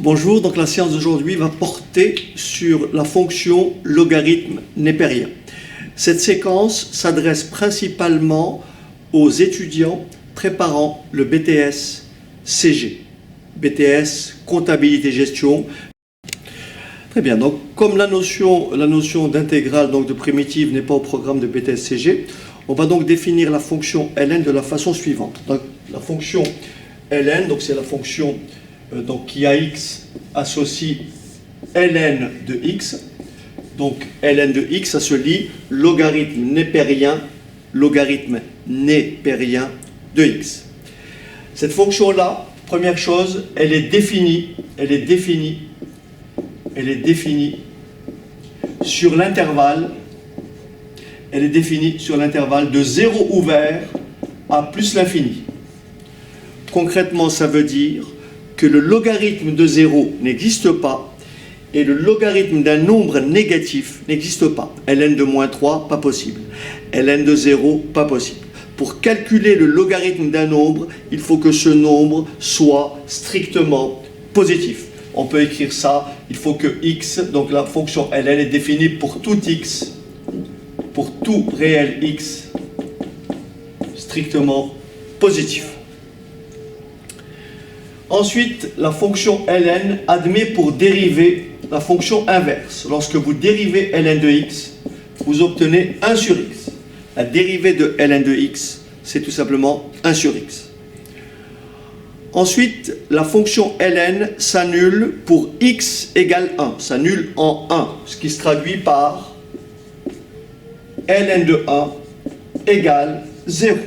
Bonjour, donc la séance d'aujourd'hui va porter sur la fonction logarithme népérien. Cette séquence s'adresse principalement aux étudiants préparant le BTS CG, BTS comptabilité gestion. Très bien, donc comme la notion d'intégrale, donc de primitive, n'est pas au programme de BTS CG, on va donc définir la fonction ln de la façon suivante. Donc la fonction ln, donc c'est la fonction donc, qui a x associe ln de x. Donc ln de x, ça se lit logarithme népérien de x. Cette fonction-là, première chose, elle est définie sur l'intervalle, de 0 ouvert à plus l'infini. Concrètement, ça veut dire que le logarithme de 0 n'existe pas et le logarithme d'un nombre négatif n'existe pas. ln de moins 3, pas possible. ln de 0, pas possible. Pour calculer le logarithme d'un nombre, il faut que ce nombre soit strictement positif. On peut écrire ça, il faut que x, donc la fonction ln est définie pour tout x, pour tout réel x, strictement positif. Ensuite, la fonction ln admet pour dériver la fonction inverse. Lorsque vous dérivez ln de x, vous obtenez 1 sur x. La dérivée de ln de x, c'est tout simplement 1 sur x. Ensuite, la fonction ln s'annule pour x égale 1. S'annule en 1, ce qui se traduit par ln de 1 égale 0.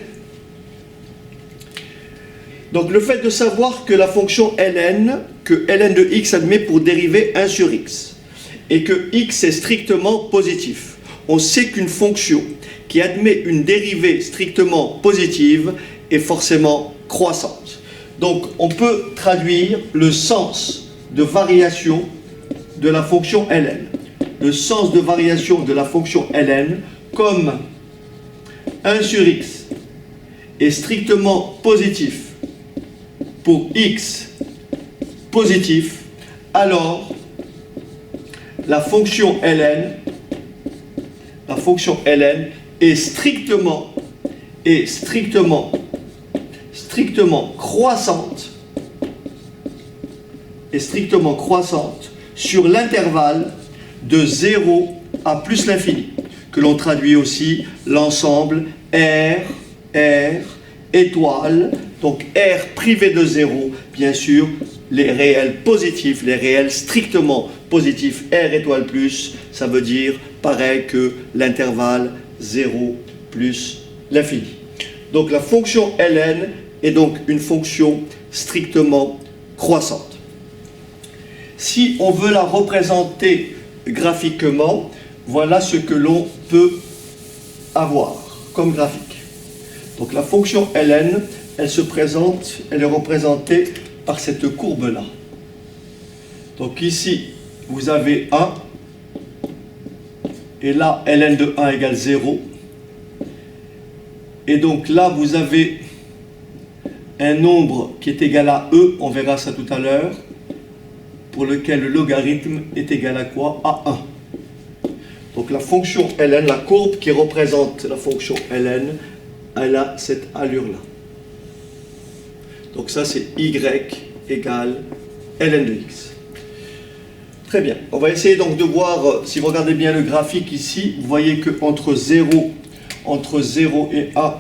Donc le fait de savoir que la fonction ln, que ln de x admet pour dériver 1 sur x, et que x est strictement positif, on sait qu'une fonction qui admet une dérivée strictement positive est forcément croissante. Donc on peut traduire le sens de variation de la fonction ln. Le sens de variation de la fonction ln comme 1 sur x est strictement positif pour x positif, alors la fonction ln est strictement croissante sur l'intervalle de 0 à plus l'infini, que l'on traduit aussi l'ensemble R, étoile, donc R privé de 0, bien sûr, les réels positifs, les réels strictement positifs, R étoile plus, ça veut dire pareil que l'intervalle 0 plus l'infini. Donc la fonction ln est donc une fonction strictement croissante. Si on veut la représenter graphiquement, voilà ce que l'on peut avoir comme graphique. Donc la fonction ln, elle est représentée par cette courbe-là. Donc ici, vous avez 1, et là, ln de 1 égale 0. Et donc là, vous avez un nombre qui est égal à e, on verra ça tout à l'heure, pour lequel le logarithme est égal à quoi? À 1. Donc la fonction ln, la courbe qui représente la fonction ln, elle a cette allure-là. Donc ça, c'est y égale ln de x. Très bien. On va essayer donc de voir, si vous regardez bien le graphique ici, vous voyez qu'entre 0 et 1,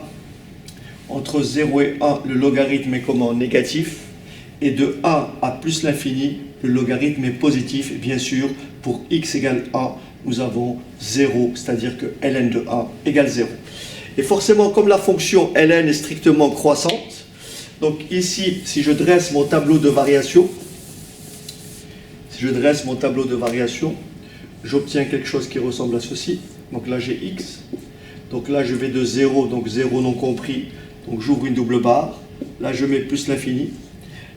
le logarithme est comment? Négatif. Et de 1 à plus l'infini, le logarithme est positif. Et bien sûr, pour x égale 1, nous avons 0, c'est-à-dire que ln de 1 égale 0. Et forcément, comme la fonction ln est strictement croissante, donc ici, si je dresse mon tableau de variation, j'obtiens quelque chose qui ressemble à ceci. Donc là, j'ai x. Donc là, je vais de 0, donc 0 non compris. Donc j'ouvre une double barre. Là, je mets plus l'infini.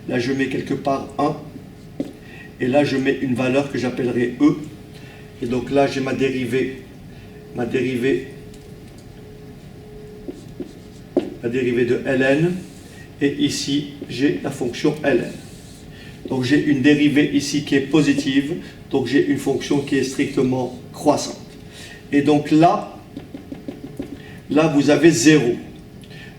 Là, je mets quelque part 1. Et là, je mets une valeur que j'appellerai e. Et donc là, j'ai ma dérivée de ln. Et ici, j'ai la fonction ln. Donc j'ai une dérivée ici qui est positive, donc j'ai une fonction qui est strictement croissante. Et donc là vous avez 0.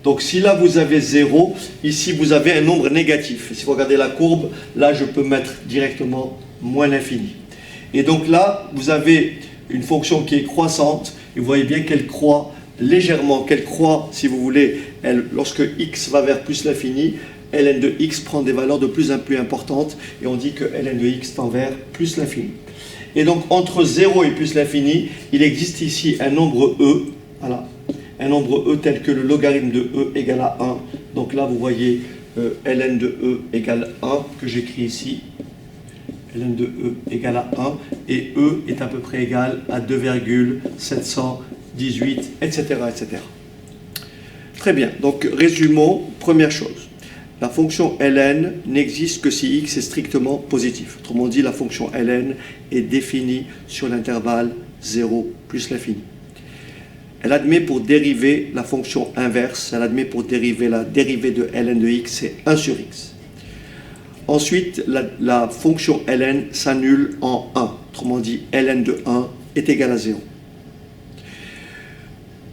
Donc si là vous avez 0, ici vous avez un nombre négatif. Si vous regardez la courbe, là je peux mettre directement moins l'infini. Et donc là vous avez une fonction qui est croissante, et vous voyez bien qu'elle croît légèrement, qu'elle croît, si vous voulez, lorsque x va vers plus l'infini, ln de x prend des valeurs de plus en plus importantes, et on dit que ln de x tend vers plus l'infini. Et donc entre 0 et plus l'infini, il existe ici un nombre e, voilà, un nombre e tel que le logarithme de e égale à 1. Donc là vous voyez ln de e égale 1, que j'écris ici. ln de e égale à 1, et e est à peu près égal à 2,718, etc., etc. Très bien, donc résumons, première chose. La fonction ln n'existe que si x est strictement positif. Autrement dit, la fonction ln est définie sur l'intervalle 0 plus l'infini. Elle admet pour dériver la fonction inverse, elle admet pour dériver la dérivée de ln de x, c'est 1 sur x. Ensuite, la fonction ln s'annule en 1. Autrement dit, ln de 1 est égal à 0.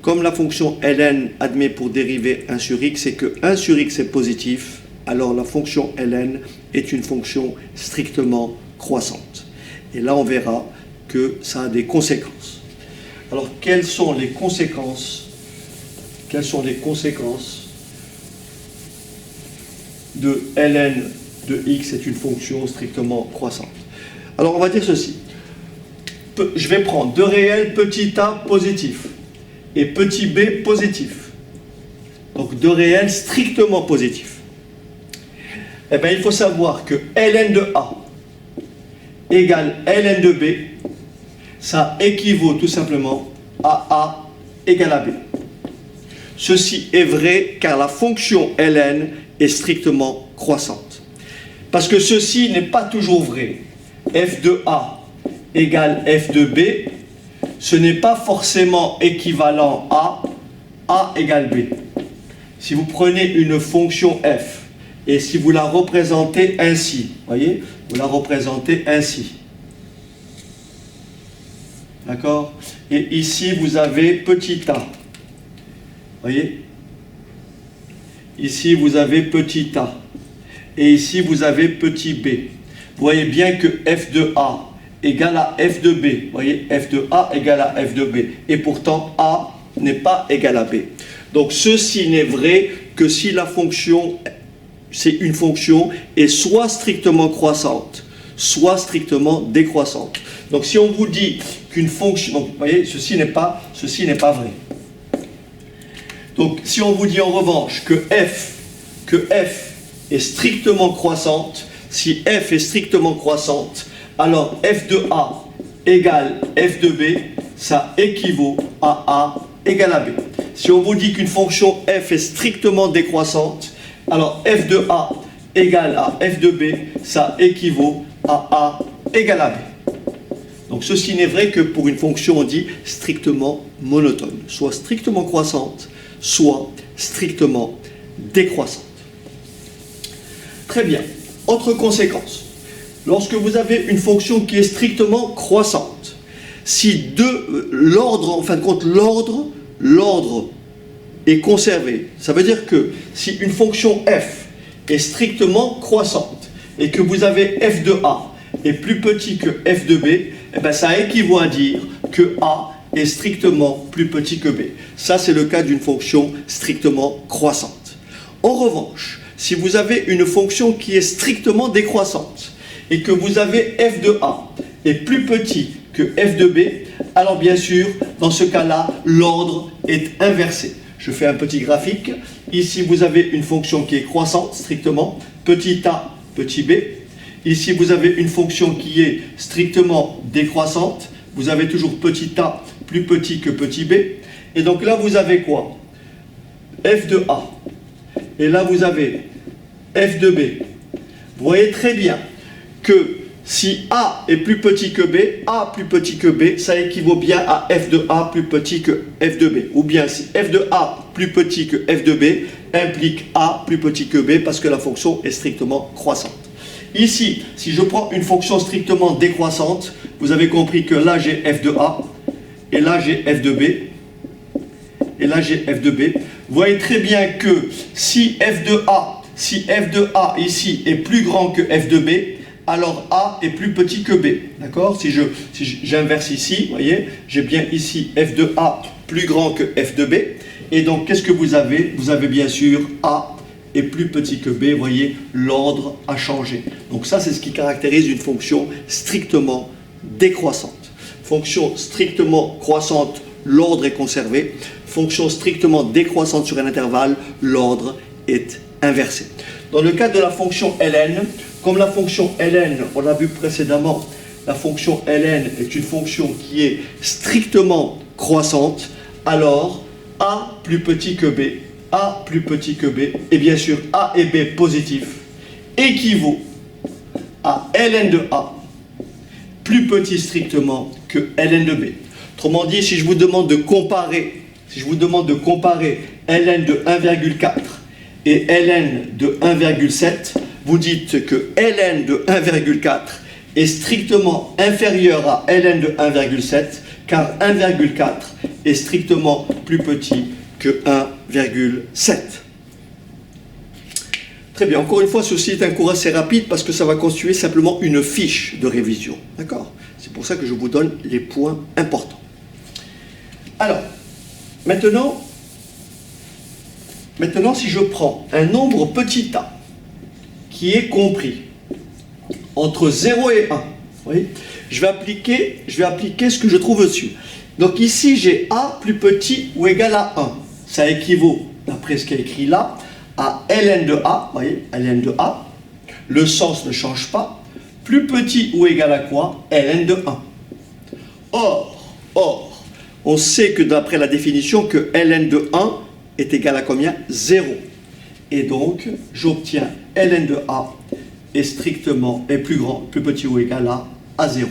Comme la fonction ln admet pour dériver 1 sur x et que 1 sur x est positif, alors la fonction ln est une fonction strictement croissante. Et là, on verra que ça a des conséquences. Alors, quelles sont les conséquences de ln de x est une fonction strictement croissante? Alors, on va dire ceci. Je vais prendre deux réels petit a positif et petit b positif. Donc, deux réels strictement positifs. Eh bien, il faut savoir que ln de a égale ln de b, ça équivaut tout simplement à a égale à b. Ceci est vrai car la fonction ln est strictement croissante. Parce que ceci n'est pas toujours vrai. F de a égale f de b, ce n'est pas forcément équivalent à a égale b. Si vous prenez une fonction f et si vous la représentez ainsi, voyez, vous la représentez ainsi. D'accord? Et ici, vous avez petit a. Voyez? Ici, vous avez petit a. Et ici, vous avez petit b. Vous voyez bien que f de a égale à f de b. Vous voyez? F de a égale à f de b. Et pourtant, a n'est pas égal à b. Donc, ceci n'est vrai que si la fonction, c'est une fonction, est soit strictement croissante, soit strictement décroissante. Donc, si on vous dit qu'une fonction... Donc, vous voyez, ceci n'est pas vrai. Donc, si on vous dit en revanche que f est strictement croissante, si f est strictement croissante, alors f de a égale f de b, ça équivaut à a égale à b. Si on vous dit qu'une fonction f est strictement décroissante, alors f de a égale à f de b, ça équivaut à a égale à b. Donc ceci n'est vrai que pour une fonction, on dit strictement monotone, soit strictement croissante, soit strictement décroissante. Très bien. Autre conséquence. Lorsque vous avez une fonction qui est strictement croissante, si l'ordre, en fin de compte, l'ordre est conservé, ça veut dire que si une fonction f est strictement croissante et que vous avez f de a est plus petit que f de b, eh bien ça équivaut à dire que a est strictement plus petit que b. Ça, c'est le cas d'une fonction strictement croissante. En revanche, si vous avez une fonction qui est strictement décroissante et que vous avez f de a est plus petit que f de b, alors bien sûr, dans ce cas-là, l'ordre est inversé. Je fais un petit graphique. Ici, vous avez une fonction qui est croissante, strictement, petit a, petit b. Ici, vous avez une fonction qui est strictement décroissante. Vous avez toujours petit a plus petit que petit b. Et donc là, vous avez quoi? F de a. Et là, vous avez f de b. Vous voyez très bien que si a est plus petit que b, a plus petit que b, ça équivaut bien à f de a plus petit que f de b. Ou bien si f de a plus petit que f de b implique a plus petit que b parce que la fonction est strictement croissante. Ici, si je prends une fonction strictement décroissante, vous avez compris que là j'ai f de a, et là j'ai f de b, et là j'ai f de b. Vous voyez très bien que si f de a ici est plus grand que f de b, alors a est plus petit que b. D'accord? Si j'inverse ici, vous voyez, j'ai bien ici f de a plus grand que f de b. Et donc, qu'est-ce que vous avez? Vous avez bien sûr a est plus petit que b. Vous voyez, l'ordre a changé. Donc ça, c'est ce qui caractérise une fonction strictement décroissante. Fonction strictement croissante, l'ordre est conservé. Fonction strictement décroissante sur un intervalle, l'ordre est inversé. Dans le cas de la fonction ln, comme la fonction ln, on l'a vu précédemment, la fonction ln est une fonction qui est strictement croissante, alors a plus petit que b, a plus petit que b, et bien sûr a et b positifs, équivaut à ln de a plus petit strictement que ln de b. Autrement dit, si je vous demande de comparer ln de 1,4 et ln de 1,7, vous dites que ln de 1,4 est strictement inférieur à ln de 1,7, car 1,4 est strictement plus petit que 1,7. Très bien, encore une fois, ceci est un cours assez rapide parce que ça va constituer simplement une fiche de révision. D'accord? C'est pour ça que je vous donne les points importants. Alors, maintenant, si je prends un nombre petit a qui est compris entre 0 et 1, oui, je vais appliquer ce que je trouve au-dessus. Donc ici, j'ai a plus petit ou égal à 1. Ça équivaut, d'après ce qui est écrit là, à ln de a, vous voyez, ln de a. Le sens ne change pas. Plus petit ou égal à quoi? Ln de 1. Or, on sait que d'après la définition, que ln de 1 est égal à combien? 0. Et donc, j'obtiens ln de a est plus grand, plus petit ou égal à 0.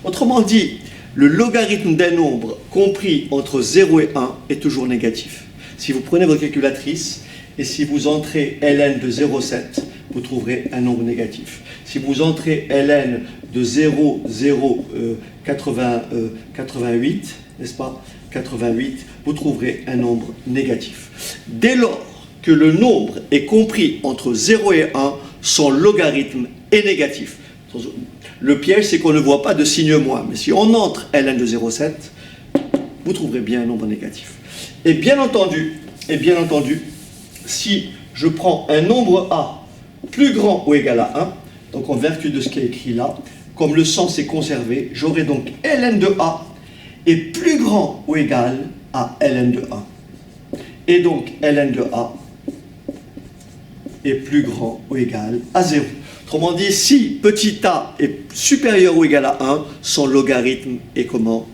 Autrement dit, le logarithme d'un nombre compris entre 0 et 1 est toujours négatif. Si vous prenez votre calculatrice et si vous entrez ln de 0,7, vous trouverez un nombre négatif. Si vous entrez ln de 0,88, n'est-ce pas, 88, vous trouverez un nombre négatif. Dès lors que le nombre est compris entre 0 et 1, son logarithme est négatif. Le piège, c'est qu'on ne voit pas de signe moins. Mais si on entre ln de 0,7, vous trouverez bien un nombre négatif. Et bien entendu, si je prends un nombre a plus grand ou égal à 1, donc en vertu de ce qui est écrit là, comme le sens est conservé, j'aurai donc ln de a est plus grand ou égal à ln de 1. Et donc ln de a est plus grand ou égal à 0. Autrement dit, si petit a est supérieur ou égal à 1, son logarithme est comment?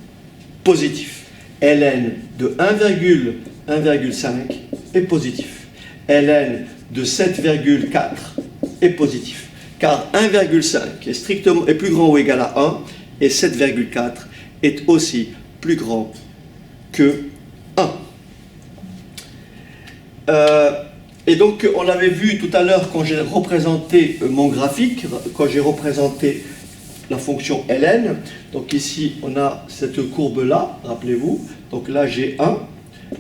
Positif. ln de 1,5 est positif. ln de 7,4 est positif. Car 1,5 est plus grand ou égal à 1 et 7,4 est aussi plus grand que 1. Et donc, on l'avait vu tout à l'heure quand j'ai représenté mon graphique, quand j'ai représenté la fonction ln. Donc ici, on a cette courbe-là, rappelez-vous. Donc là, j'ai 1.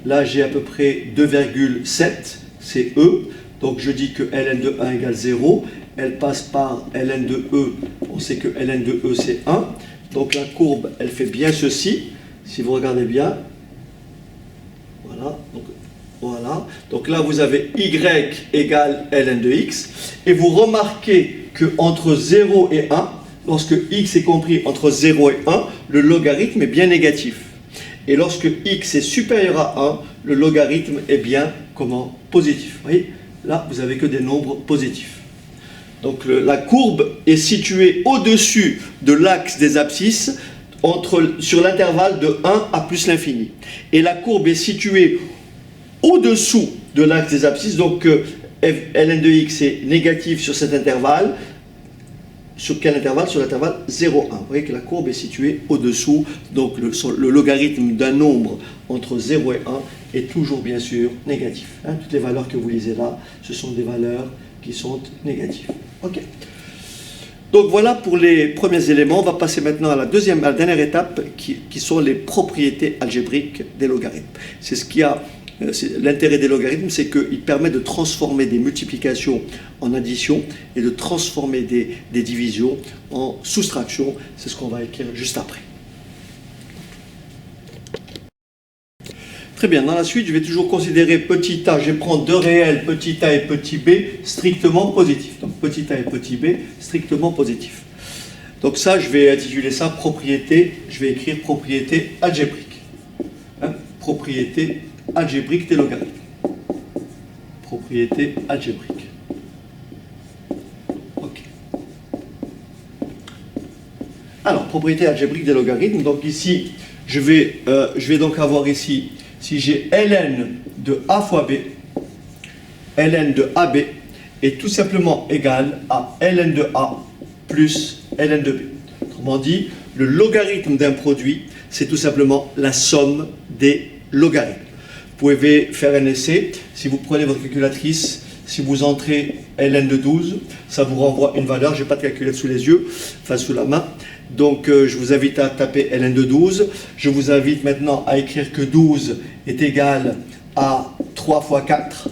Là, j'ai à peu près 2,7, c'est E. Donc je dis que ln de 1 égale 0. Elle passe par ln de E. On sait que ln de E, c'est 1. Donc la courbe, elle fait bien ceci. Si vous regardez bien. Voilà. Voilà, donc là vous avez y égale ln de x, et vous remarquez qu'entre 0 et 1, lorsque x est compris entre 0 et 1, le logarithme est bien négatif. Et lorsque x est supérieur à 1, le logarithme est bien, comment, positif. Vous voyez, là vous n'avez que des nombres positifs. Donc la courbe est située au-dessus de l'axe des abscisses, sur l'intervalle de 1 à plus l'infini. Et la courbe est située au-dessous de l'axe des abscisses, donc ln de x est négatif sur cet intervalle. Sur quel intervalle? Sur l'intervalle 0,1. Vous voyez que la courbe est située au-dessous, donc le logarithme d'un nombre entre 0 et 1 est toujours bien sûr négatif. Hein, toutes les valeurs que vous lisez là, ce sont des valeurs qui sont négatives. Ok. Donc voilà pour les premiers éléments. On va passer maintenant à la dernière étape qui sont les propriétés algébriques des logarithmes. C'est ce qui a l'intérêt des logarithmes, c'est qu'ils permettent de transformer des multiplications en addition et de transformer des divisions en soustraction. C'est ce qu'on va écrire juste après. Très bien, dans la suite, je vais toujours considérer petit a, je vais prendre deux réels, petit a et petit b, strictement positifs. Donc petit a et petit b, strictement positifs. Donc ça, je vais intituler ça propriété, je vais écrire propriété algébrique. Propriété algébrique des logarithmes. Propriété algébrique. Ok. Alors, propriété algébrique des logarithmes. Donc ici, je vais donc avoir ici, si j'ai ln de a fois b, ln de ab est tout simplement égal à ln de a plus ln de b. Autrement dit, le logarithme d'un produit, c'est tout simplement la somme des logarithmes. Vous pouvez faire un essai. Si vous prenez votre calculatrice, si vous entrez ln de 12, ça vous renvoie une valeur. Je n'ai pas de calculatrice sous les yeux, enfin sous la main. Donc je vous invite à taper ln de 12. Je vous invite maintenant à écrire que 12 est égal à 3 fois 4.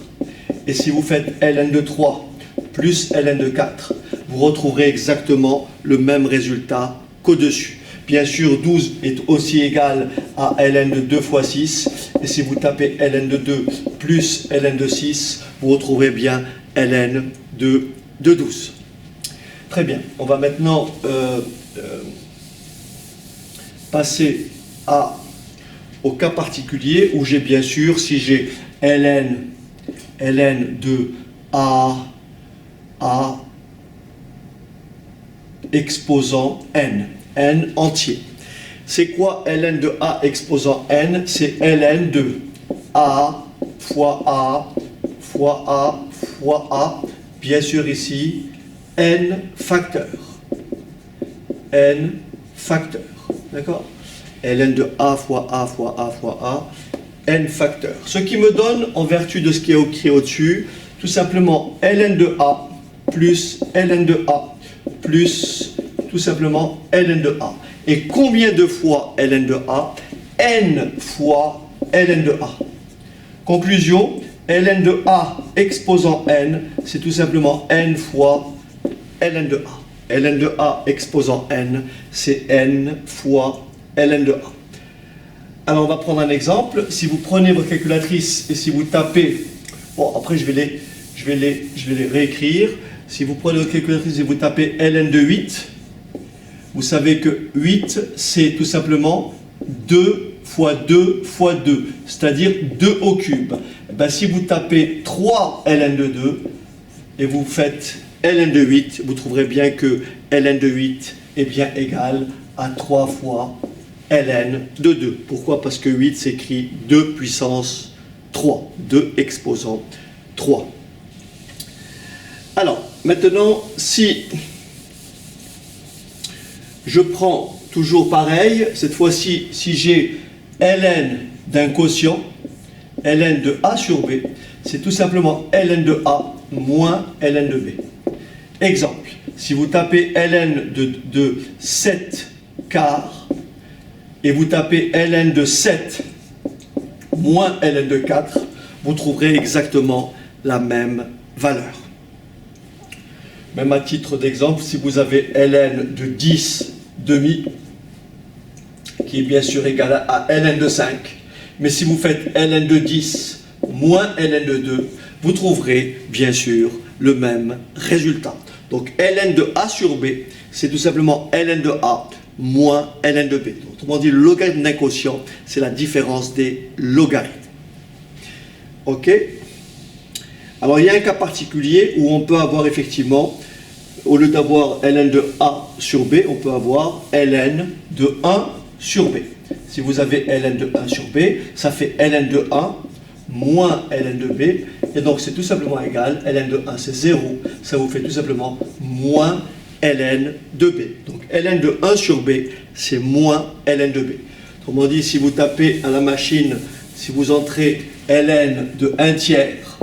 Et si vous faites ln de 3 plus ln de 4, vous retrouverez exactement le même résultat qu'au-dessus. Bien sûr, 12 est aussi égal à ln de 2 fois 6. Et si vous tapez ln de 2 plus ln de 6, vous retrouverez bien ln de 12. Très bien. On va maintenant passer au cas particulier où j'ai bien sûr, si j'ai ln de a exposant n entier. C'est quoi ln de a exposant n? C'est ln de a fois a fois a fois a, bien sûr ici, n facteur. N facteur. D'accord? Ln de a fois a fois a fois a, n facteur. Ce qui me donne, en vertu de ce qui est écrit au-dessus, tout simplement ln de a plus ln de a plus tout simplement ln de a. Et combien de fois ln de a? N fois ln de a. Conclusion, ln de a exposant n, c'est tout simplement n fois ln de a. Ln de a exposant n, c'est n fois ln de a. Alors on va prendre un exemple. Si vous prenez votre calculatrice et si vous tapez, bon après je vais les réécrire. Si vous prenez votre calculatrice et vous tapez ln de 8, vous savez que 8, c'est tout simplement 2 fois 2 fois 2, c'est-à-dire 2 au cube. Ben, si vous tapez 3 ln de 2 et vous faites ln de 8, vous trouverez bien que ln de 8 est bien égal à 3 fois ln de 2. Pourquoi? Parce que 8 s'écrit 2 puissance 3, 2 exposant 3. Alors, maintenant, si je prends toujours pareil, cette fois-ci, si j'ai ln d'un quotient, ln de a sur b, c'est tout simplement ln de a moins ln de b. Exemple, si vous tapez ln de 7 quarts et vous tapez ln de 7 moins ln de 4, vous trouverez exactement la même valeur. Même à titre d'exemple, si vous avez ln de 10 demi, qui est bien sûr égal à ln de 5, mais si vous faites ln de 10 moins ln de 2, vous trouverez bien sûr le même résultat. Donc ln de a sur b, c'est tout simplement ln de a moins ln de b. Autrement dit, le logarithme d'un quotient, c'est la différence des logarithmes. Ok? Alors il y a un cas particulier où on peut avoir effectivement, au lieu d'avoir ln de a sur b, on peut avoir ln de 1 sur b. Si vous avez ln de 1 sur b, ça fait ln de 1 moins ln de b, et donc c'est tout simplement égal, ln de 1 c'est 0, ça vous fait tout simplement moins ln de b. Donc ln de 1 sur b, c'est moins ln de b. Autrement dit, si vous tapez à la machine, si vous entrez ln de 1 tiers,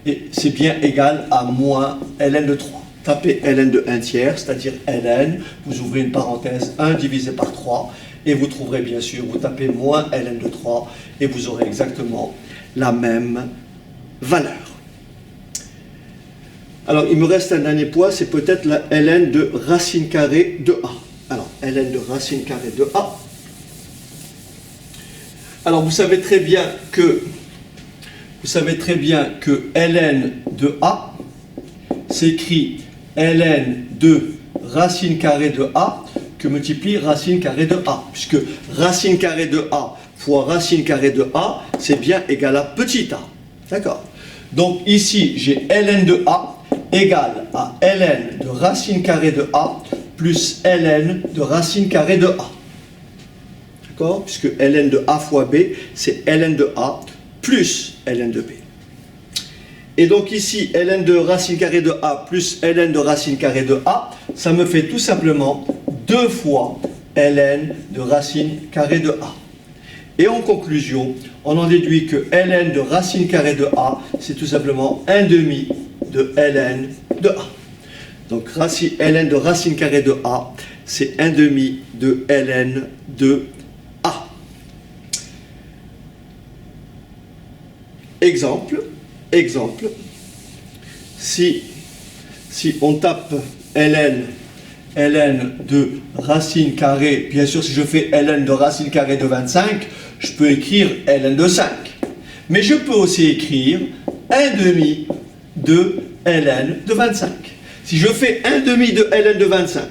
et c'est bien égal à moins ln de 3. tapez ln de 1 tiers, c'est-à-dire ln, vous ouvrez une parenthèse, 1 divisé par 3, et vous trouverez bien sûr, vous tapez moins ln de 3, et vous aurez exactement la même valeur. Alors, il me reste un dernier point, c'est peut-être la ln de racine carrée de a. Alors, ln de racine carrée de a. Alors, vous savez très bien que ln de a s'écrit ln de racine carrée de a que multiplie racine carrée de a, puisque racine carrée de a fois racine carrée de a, c'est bien égal à petit a. D'accord? Donc ici, j'ai ln de a égale à ln de racine carrée de a plus ln de racine carrée de a. D'accord? Puisque ln de a fois b, c'est ln de a plus ln de b. Et donc ici, ln de racine carrée de a plus ln de racine carrée de a, ça me fait tout simplement 2 fois ln de racine carrée de a. Et en conclusion, on en déduit que ln de racine carrée de a, c'est tout simplement 1 demi de ln de a. Donc ln de racine carrée de a, c'est 1 demi de ln de a. Exemple, si on tape ln de racine carrée, bien sûr si je fais ln de racine carrée de 25, je peux écrire ln de 5. Mais je peux aussi écrire 1 demi de ln de 25. Si je fais 1 demi de ln de 25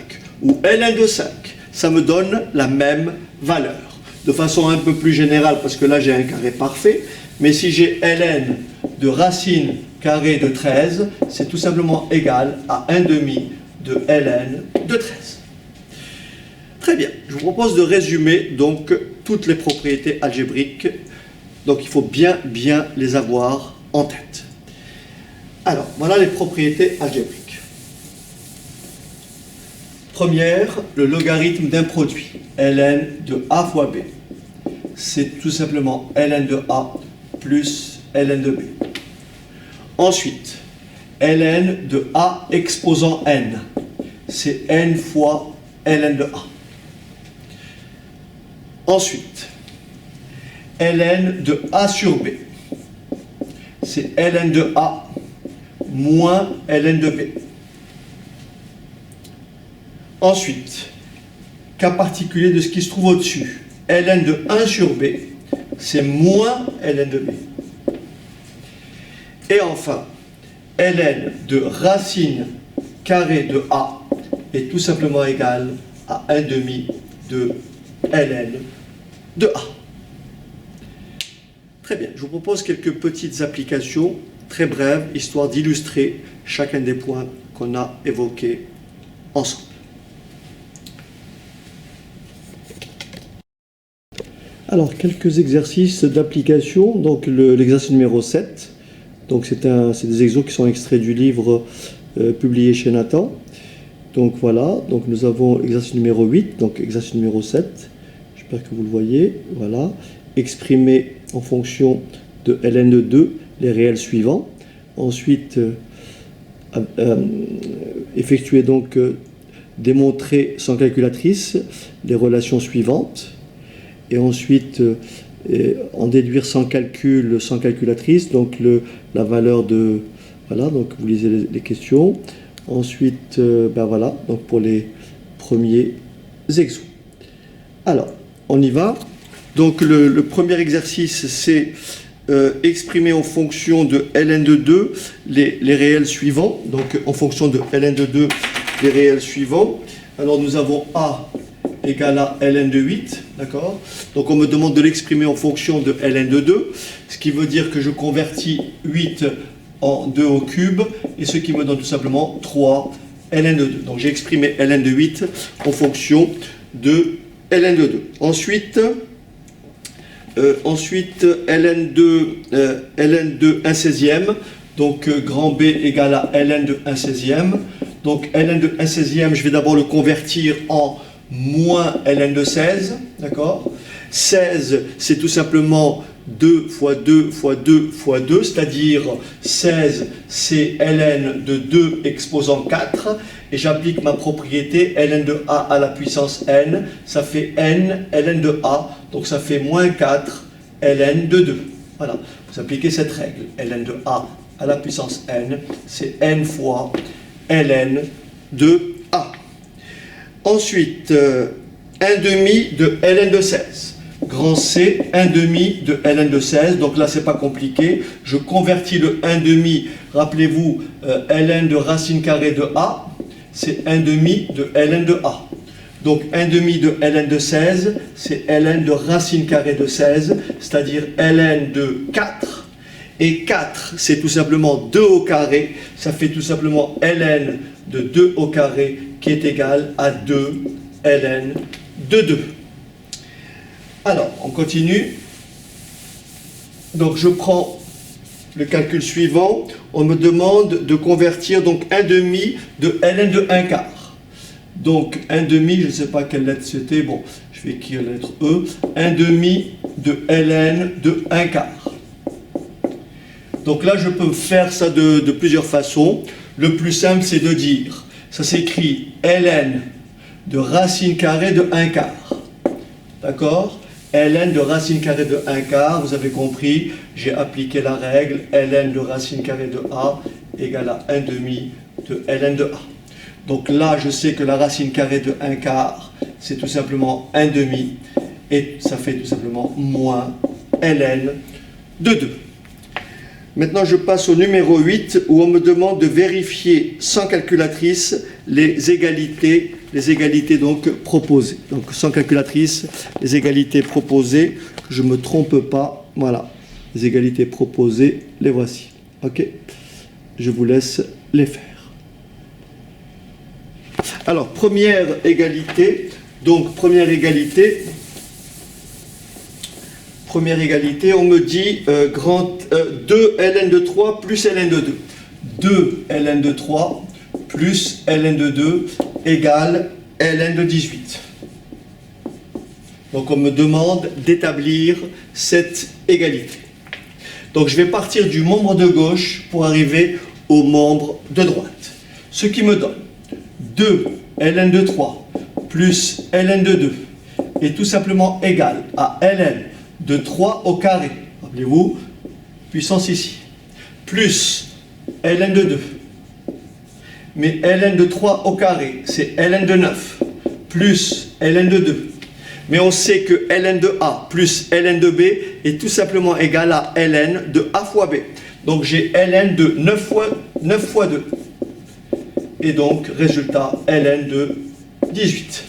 ou ln de 5, ça me donne la même valeur. De façon un peu plus générale, parce que là j'ai un carré parfait, mais si j'ai ln de racine carrée de 13, c'est tout simplement égal à 1 demi de ln de 13. Très bien, je vous propose de résumer donc toutes les propriétés algébriques. Donc il faut bien les avoir en tête. Alors, voilà les propriétés algébriques. Première, le logarithme d'un produit, ln de a fois b. C'est tout simplement ln de a plus ln de b. Ensuite, ln de a exposant n, c'est n fois ln de a. Ensuite, ln de a sur b, c'est ln de a moins ln de b. Ensuite, cas particulier de ce qui se trouve au-dessus, ln de 1 sur b, c'est moins ln de b. Et enfin, ln de racine carrée de a est tout simplement égal à 1 demi de ln de a. Très bien, je vous propose quelques petites applications très brèves, histoire d'illustrer chacun des points qu'on a évoqués ensemble. Alors, quelques exercices d'application. Donc, l'exercice numéro 7. Donc, c'est des exos qui sont extraits du livre publié chez Nathan. Donc, voilà. Donc, nous avons l'exercice numéro 8. Donc, exercice numéro 7. J'espère que vous le voyez. Voilà. Exprimer en fonction de ln de 2 les réels suivants. Ensuite, effectuer donc, démontrer sans calculatrice les relations suivantes. Et ensuite, en déduire sans calcul, sans calculatrice, donc la valeur de... Voilà, donc vous lisez les questions. Ensuite, ben voilà, donc pour les premiers exos. Alors, on y va. Donc le premier exercice, c'est exprimer en fonction de ln de 2 les réels suivants. Donc en fonction de ln de 2 les réels suivants. Alors nous avons a égale à ln de 8, d'accord? Donc on me demande de l'exprimer en fonction de ln de 2, ce qui veut dire que je convertis 8 en 2 au cube, et ce qui me donne tout simplement 3 ln de 2. Donc j'ai exprimé ln de 8 en fonction de ln de 2. Ensuite ln de 1 16e, donc grand B égale à ln de 1 16e. Donc ln de 1 16e, je vais d'abord le convertir en moins ln de 16, d'accord? 16, c'est tout simplement 2 fois 2 fois 2 fois 2, c'est-à-dire 16, c'est ln de 2 exposant 4, et j'applique ma propriété ln de a à la puissance n, ça fait n ln de a, donc ça fait moins 4 ln de 2. Voilà, vous appliquez cette règle, ln de a à la puissance n, c'est n fois ln de a. Ensuite, 1 demi de ln de 16. Grand C, 1 demi de ln de 16. Donc là, c'est pas compliqué. Je convertis le 1 demi. Rappelez-vous, ln de racine carrée de a, c'est 1 demi de ln de a. Donc 1 demi de ln de 16, c'est ln de racine carrée de 16, c'est-à-dire ln de 4. Et 4, c'est tout simplement 2 au carré. Ça fait tout simplement ln de 2 au carré qui est égal à 2 ln de 2. Alors, on continue. Donc, je prends le calcul suivant. On me demande de convertir donc 1 demi de ln de 1 quart. Donc, 1 demi, je ne sais pas quelle lettre c'était. Bon, je vais écrire la lettre E. 1 demi de ln de 1 quart. Donc là, je peux faire ça de plusieurs façons. Le plus simple, c'est de dire, ça s'écrit ln de racine carrée de 1 quart. D'accord ? ln de racine carrée de 1 quart, vous avez compris, j'ai appliqué la règle, ln de racine carrée de a égale à 1 demi de ln de a. Donc là, je sais que la racine carrée de 1 quart, c'est tout simplement 1 demi, et ça fait tout simplement moins ln de 2. Maintenant, je passe au numéro 8, où on me demande de vérifier sans calculatrice les égalités donc proposées. Donc sans calculatrice, les égalités proposées, que je ne me trompe pas, voilà, les égalités proposées, les voici. Ok, je vous laisse les faire. Alors, première égalité, on me dit 2 ln de 3 plus ln de 2. 2 ln de 3 plus ln de 2 égale ln de 18. Donc on me demande d'établir cette égalité. Donc je vais partir du membre de gauche pour arriver au membre de droite. Ce qui me donne 2 ln de 3 plus ln de 2 est tout simplement égal à ln de 3 au carré, rappelez-vous, puissance ici, plus ln de 2. Mais ln de 3 au carré, c'est ln de 9, plus ln de 2. Mais on sait que ln de a plus ln de b est tout simplement égal à ln de a fois b. Donc j'ai ln de 9 fois 2. Et donc, résultat, ln de 18.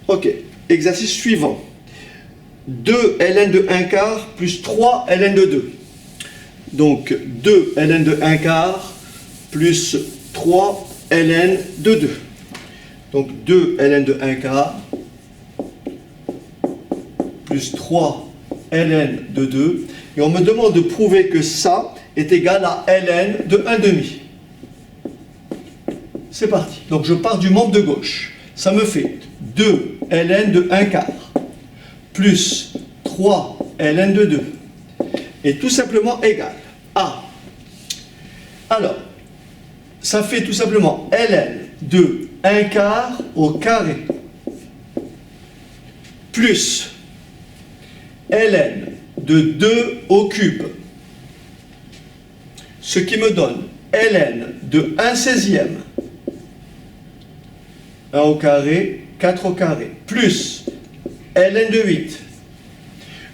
Ok, exercice suivant. 2 ln de 1 quart plus 3 ln de 2. Donc 2 ln de 1 quart plus 3 ln de 2. Donc 2 ln de 1 quart plus 3 ln de 2. Et on me demande de prouver que ça est égal à ln de 1 demi. C'est parti. Donc je pars du membre de gauche. Ça me fait 2 ln de 1 quart plus 3 ln de 2 est tout simplement égal à... Alors, ça fait tout simplement ln de 1 quart au carré plus ln de 2 au cube, ce qui me donne ln de 1/16, 1 au carré, 4 au carré, plus ln de 8.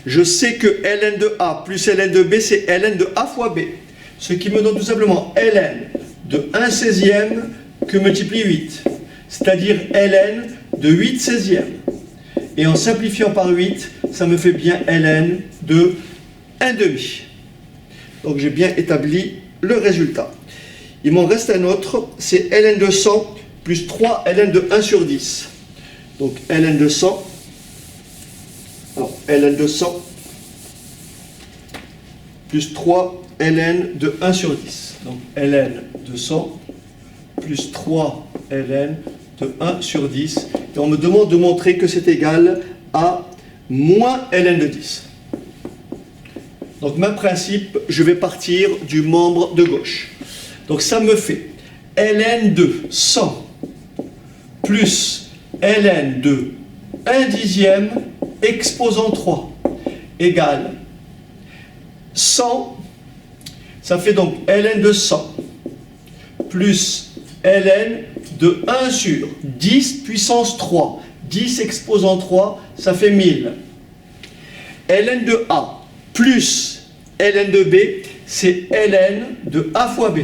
Je sais que ln de a plus ln de b, c'est ln de a fois b. Ce qui me donne tout simplement ln de 1/16 que multiplie 8. C'est-à-dire ln de 8/16. Et en simplifiant par 8, ça me fait bien ln de 1 demi. Donc j'ai bien établi le résultat. Il m'en reste un autre, c'est ln de 100 plus 3 ln de 1 sur 10. Donc ln de 100, alors ln de 100 plus 3 ln de 1 sur 10. Donc ln de 100 plus 3 ln de 1 sur 10. Et on me demande de montrer que c'est égal à moins ln de 10. Donc même principe, je vais partir du membre de gauche. Donc ça me fait ln de 100 plus ln de 1 dixième exposant 3 égale 100, ça fait donc ln de 100 plus ln de 1 sur 10 puissance 3. 10 exposant 3, ça fait 1000. ln de A plus ln de B, c'est ln de A fois B.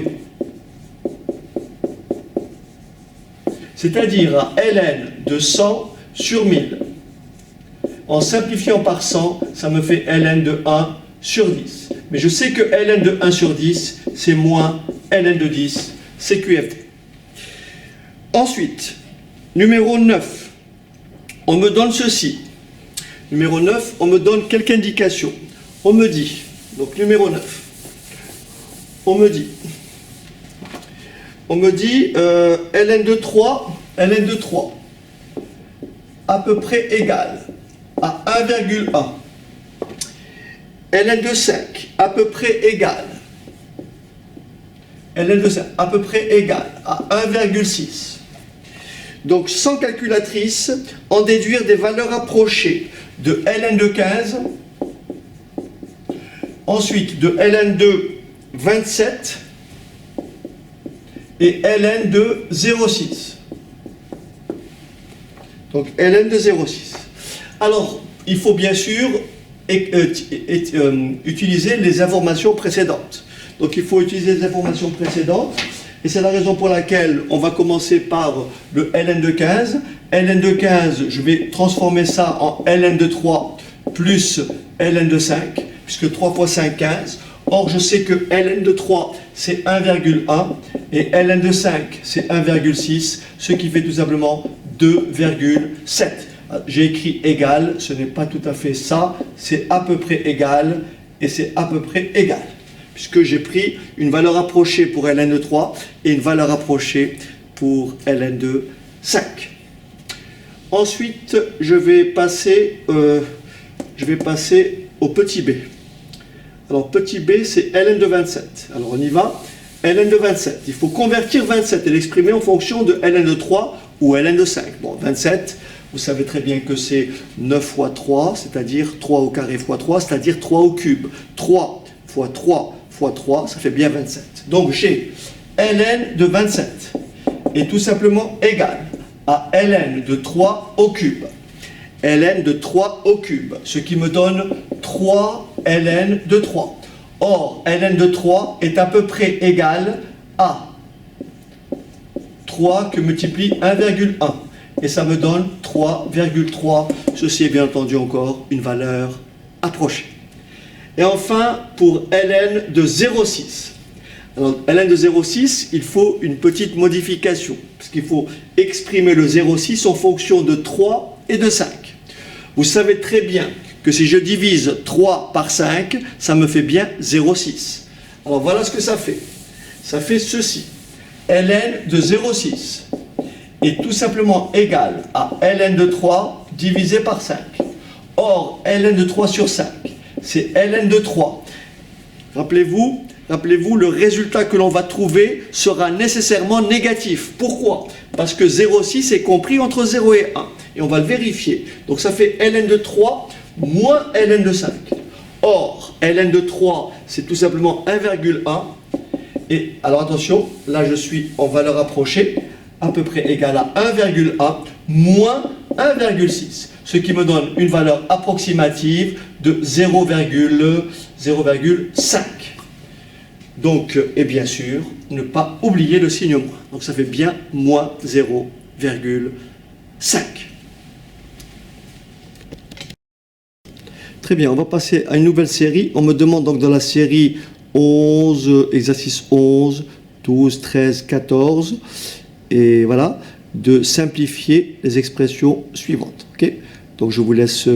C'est-à-dire ln de 100 sur 1000. En simplifiant par 100, ça me fait ln de 1 sur 10. Mais je sais que ln de 1 sur 10, c'est moins ln de 10, c'est QFD. Ensuite, numéro 9, on me donne ceci. Numéro 9, on me donne quelques indications. On me dit, donc numéro 9, on me dit ln de 3, à peu près égal à 1,1. ln de 5, à peu près égal. ln de 5, à peu près égal à 1,6. Donc, sans calculatrice, en déduire des valeurs approchées de ln de 15, ensuite de ln de 27 et ln de 0,6. Donc, ln de 0,6. Alors, il faut bien sûr utiliser les informations précédentes. Donc, il faut utiliser les informations précédentes. Et c'est la raison pour laquelle on va commencer par le ln de 15. ln de 15, je vais transformer ça en ln de 3 plus ln de 5, puisque 3 fois 5, 15. Or, je sais que ln de 3, c'est 1,1 et ln de 5, c'est 1,6, ce qui fait tout simplement 2,7. J'ai écrit égal, ce n'est pas tout à fait ça, c'est à peu près égal et c'est à peu près égal. Puisque j'ai pris une valeur approchée pour ln de 3 et une valeur approchée pour ln de 5. Ensuite, je vais passer au petit b. Alors, petit b, c'est ln de 27. Alors, on y va. ln de 27. Il faut convertir 27 et l'exprimer en fonction de ln de 3 ou ln de 5. Bon, 27, vous savez très bien que c'est 9 fois 3, c'est-à-dire 3 au carré fois 3, c'est-à-dire 3 au cube. 3 fois 3 fois 3, ça fait bien 27. Donc j'ai ln de 27 est tout simplement égal à ln de 3 au cube. ln de 3 au cube, ce qui me donne 3 ln de 3. Or, ln de 3 est à peu près égal à 3 que multiplie 1,1. Et ça me donne 3,3. Ceci est bien entendu encore une valeur approchée. Et enfin, pour ln de 0,6. Alors, ln de 0,6, il faut une petite modification, parce qu'il faut exprimer le 0,6 en fonction de 3 et de 5. Vous savez très bien que si je divise 3 par 5, ça me fait bien 0,6. Alors voilà ce que ça fait. Ça fait ceci. ln de 0,6 est tout simplement égal à ln de 3 divisé par 5. Or, ln de 3 sur 5, c'est ln de 3. Rappelez-vous, le résultat que l'on va trouver sera nécessairement négatif. Pourquoi? Parce que 0,6 est compris entre 0 et 1. Et on va le vérifier. Donc ça fait ln de 3 moins ln de 5. Or, ln de 3, c'est tout simplement 1,1. Et alors attention, là je suis en valeur approchée, à peu près égal à 1,1 moins 1,6. Ce qui me donne une valeur approximative de 0,5. Donc, et bien sûr, ne pas oublier le signe moins. Donc ça fait bien moins 0,5. Très bien, on va passer à une nouvelle série. On me demande donc dans la série 11, exercice 11, 12, 13, 14, et voilà, de simplifier les expressions suivantes. Okay, donc je vous laisse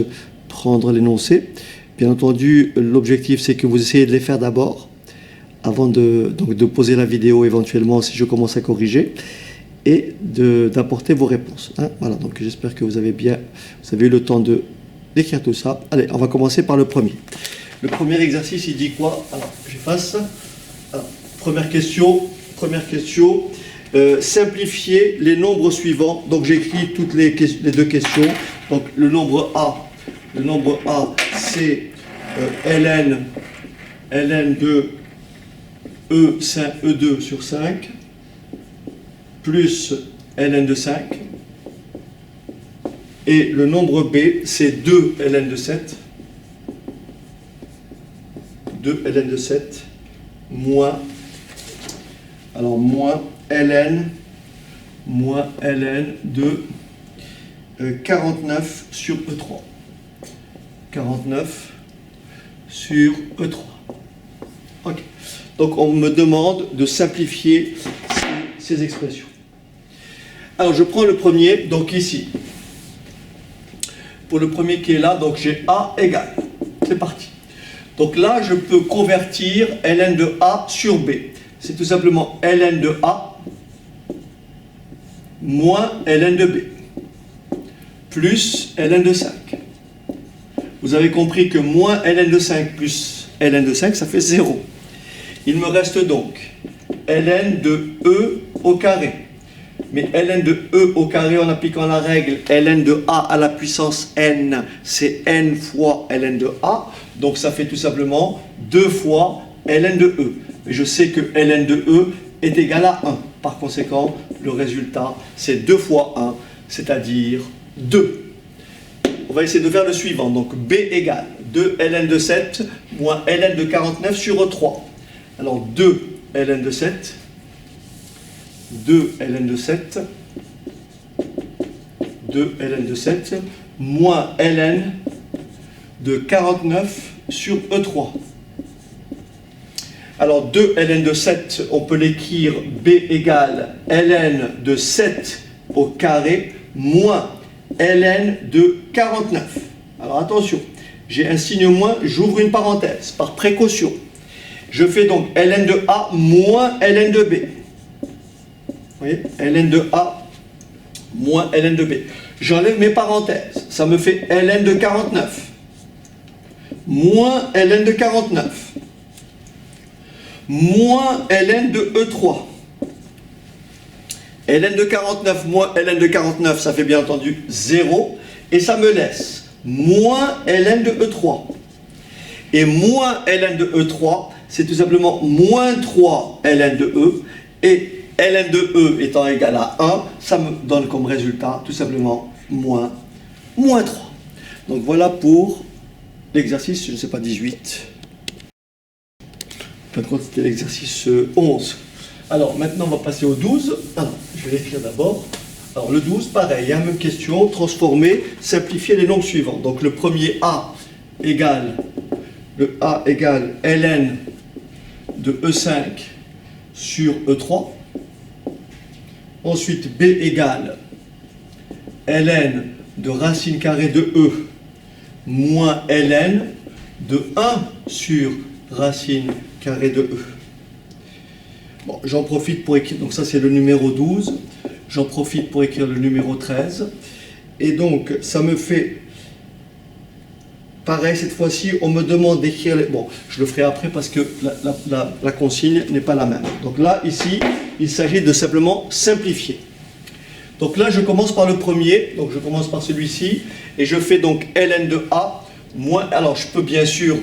prendre l'énoncé. Bien entendu, l'objectif c'est que vous essayez de les faire d'abord, avant de poser la vidéo éventuellement si je commence à corriger, et d'apporter vos réponses. Hein. Voilà, donc j'espère que vous avez eu le temps d'écrire tout ça. Allez, on va commencer par le premier. Le premier exercice, il dit quoi? Alors, j'efface. Alors, première question. Simplifier les nombres suivants. Donc, j'écris toutes les deux questions. Donc, le nombre A, c'est ln de E2 sur 5 plus ln de 5. Et le nombre B, c'est 2 ln de 7. 2 ln de 7 moins ln de 49 sur E3. 49 sur E3. Ok. Donc on me demande de simplifier ces expressions. Alors je prends le premier, donc ici. Pour le premier qui est là, donc j'ai A égale. C'est parti. Donc là, je peux convertir ln de A sur B. C'est tout simplement ln de A moins ln de B plus ln de 5. Vous avez compris que moins ln de 5 plus ln de 5, ça fait 0. Il me reste donc ln de E au carré. Mais ln de E au carré, en appliquant la règle ln de A à la puissance n, c'est n fois ln de A. Donc ça fait tout simplement 2 fois ln de E. Et je sais que ln de E est égal à 1. Par conséquent, le résultat, c'est 2 fois 1, c'est-à-dire 2. On va essayer de faire le suivant. Donc B égale 2 ln de 7 moins ln de 49 sur E3. Alors 2 ln de 7, 2 ln de 7, 2 ln de 7, moins ln de 49 sur E3. Alors 2 ln de 7, on peut l'écrire B égale ln de 7 au carré moins ln de 49. Alors attention, j'ai un signe moins, j'ouvre une parenthèse, par précaution. Je fais donc ln de A moins ln de B. Vous voyez, ln de A moins ln de B. J'enlève mes parenthèses, ça me fait ln de 49 moins ln de 49 moins ln de E3. ln de 49 moins ln de 49, ça fait bien entendu 0. Et ça me laisse moins ln de E3. Et moins ln de E3, c'est tout simplement moins 3 ln de E. Et ln de E étant égal à 1, ça me donne comme résultat tout simplement moins 3. Donc voilà pour l'exercice, je ne sais pas, 18. Par contre, c'était l'exercice 11. Alors maintenant, on va passer au 12. Alors, je vais l'écrire d'abord. Alors le 12, pareil, hein, même question, transformer, simplifier les nombres suivants. Donc le premier A égale ln de E5 sur E3. Ensuite, B égale ln de racine carrée de E moins ln de 1 sur racine carrée de E. Bon, j'en profite pour écrire, donc ça c'est le numéro 12, j'en profite pour écrire le numéro 13, et donc ça me fait, pareil cette fois-ci, on me demande d'écrire, bon, je le ferai après parce que la consigne n'est pas la même. Donc là, ici, il s'agit de simplement simplifier. Donc là, je commence par le premier, donc je commence par celui-ci, et je fais donc ln de A moins, alors je peux bien sûr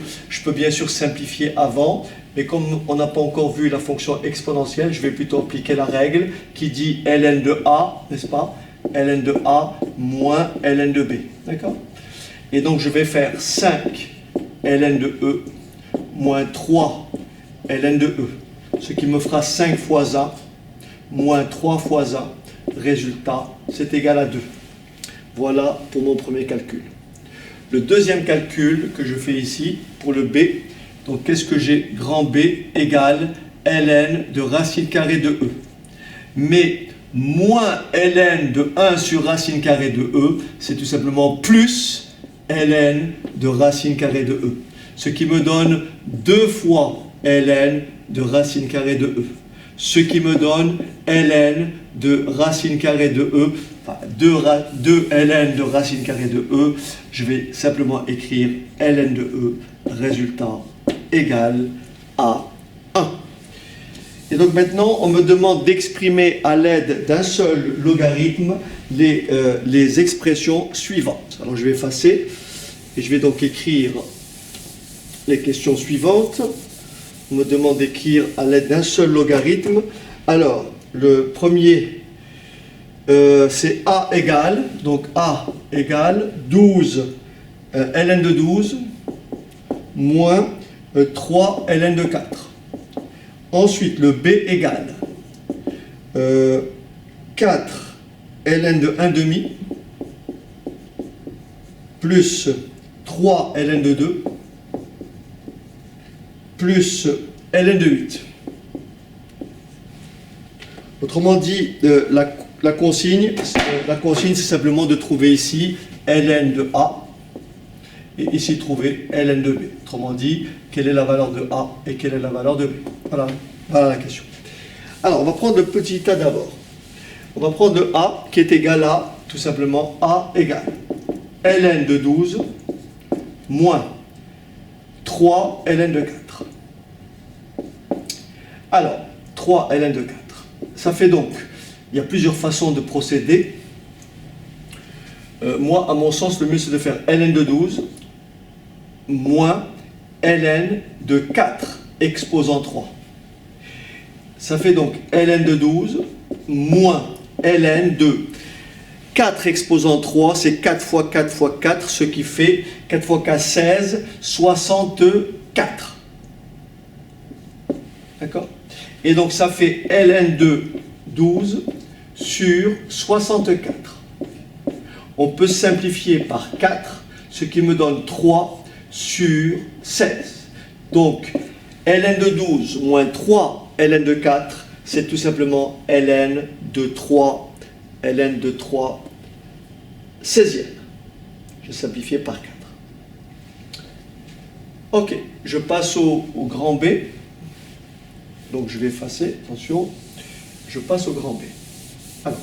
simplifier avant, mais comme on n'a pas encore vu la fonction exponentielle, je vais plutôt appliquer la règle qui dit ln de A, n'est-ce pas? Ln de A moins ln de B, d'accord? Et donc je vais faire 5 ln de E moins 3 ln de E, ce qui me fera 5 fois A moins 3 fois A. Résultat, c'est égal à 2. Voilà pour mon premier calcul. Le deuxième calcul que je fais ici, pour le B, donc qu'est-ce que j'ai? Grand B égale ln de racine carrée de E. Mais moins ln de 1 sur racine carrée de E, c'est tout simplement plus ln de racine carrée de E. Ce qui me donne 2 fois ln de racine carrée de E. ce qui me donne ln de racine carrée de e, enfin 2 ln de racine carrée de e. Je vais simplement écrire ln de e, résultat égal à 1. Et donc maintenant, on me demande d'exprimer à l'aide d'un seul logarithme les expressions suivantes. Alors je vais effacer et je vais donc écrire les questions suivantes. On me demande d'écrire à l'aide d'un seul logarithme. Alors, le premier, c'est a égale, donc a égale 12 ln de 12 moins 3 ln de 4. Ensuite, le b égale 4 ln de 1 demi plus 3 ln de 2 plus ln de 8. Autrement dit, la consigne, c'est simplement de trouver ici ln de A et ici trouver ln de B. Autrement dit, quelle est la valeur de A et quelle est la valeur de B. Voilà la question. Alors, on va prendre le petit a d'abord. On va prendre le A qui est égal à, tout simplement, A égale ln de 12 moins 3 ln de 4. Alors, 3 ln de 4. Ça fait donc, il y a plusieurs façons de procéder. Moi, à mon sens, le mieux c'est de faire ln de 12 moins ln de 4 exposant 3. Ça fait donc ln de 12 moins ln de 4 exposant 3, c'est 4 fois 4 fois 4, ce qui fait 4 fois 4, 16, 64. D'accord? Et donc ça fait ln de 12 sur 64. On peut simplifier par 4, ce qui me donne 3 sur 16. Donc ln de 12 moins 3 ln de 4, c'est tout simplement ln de 3 16e. Je simplifie par 4. Ok, je passe au grand B. Donc je vais effacer, attention. Je passe au grand B. Alors,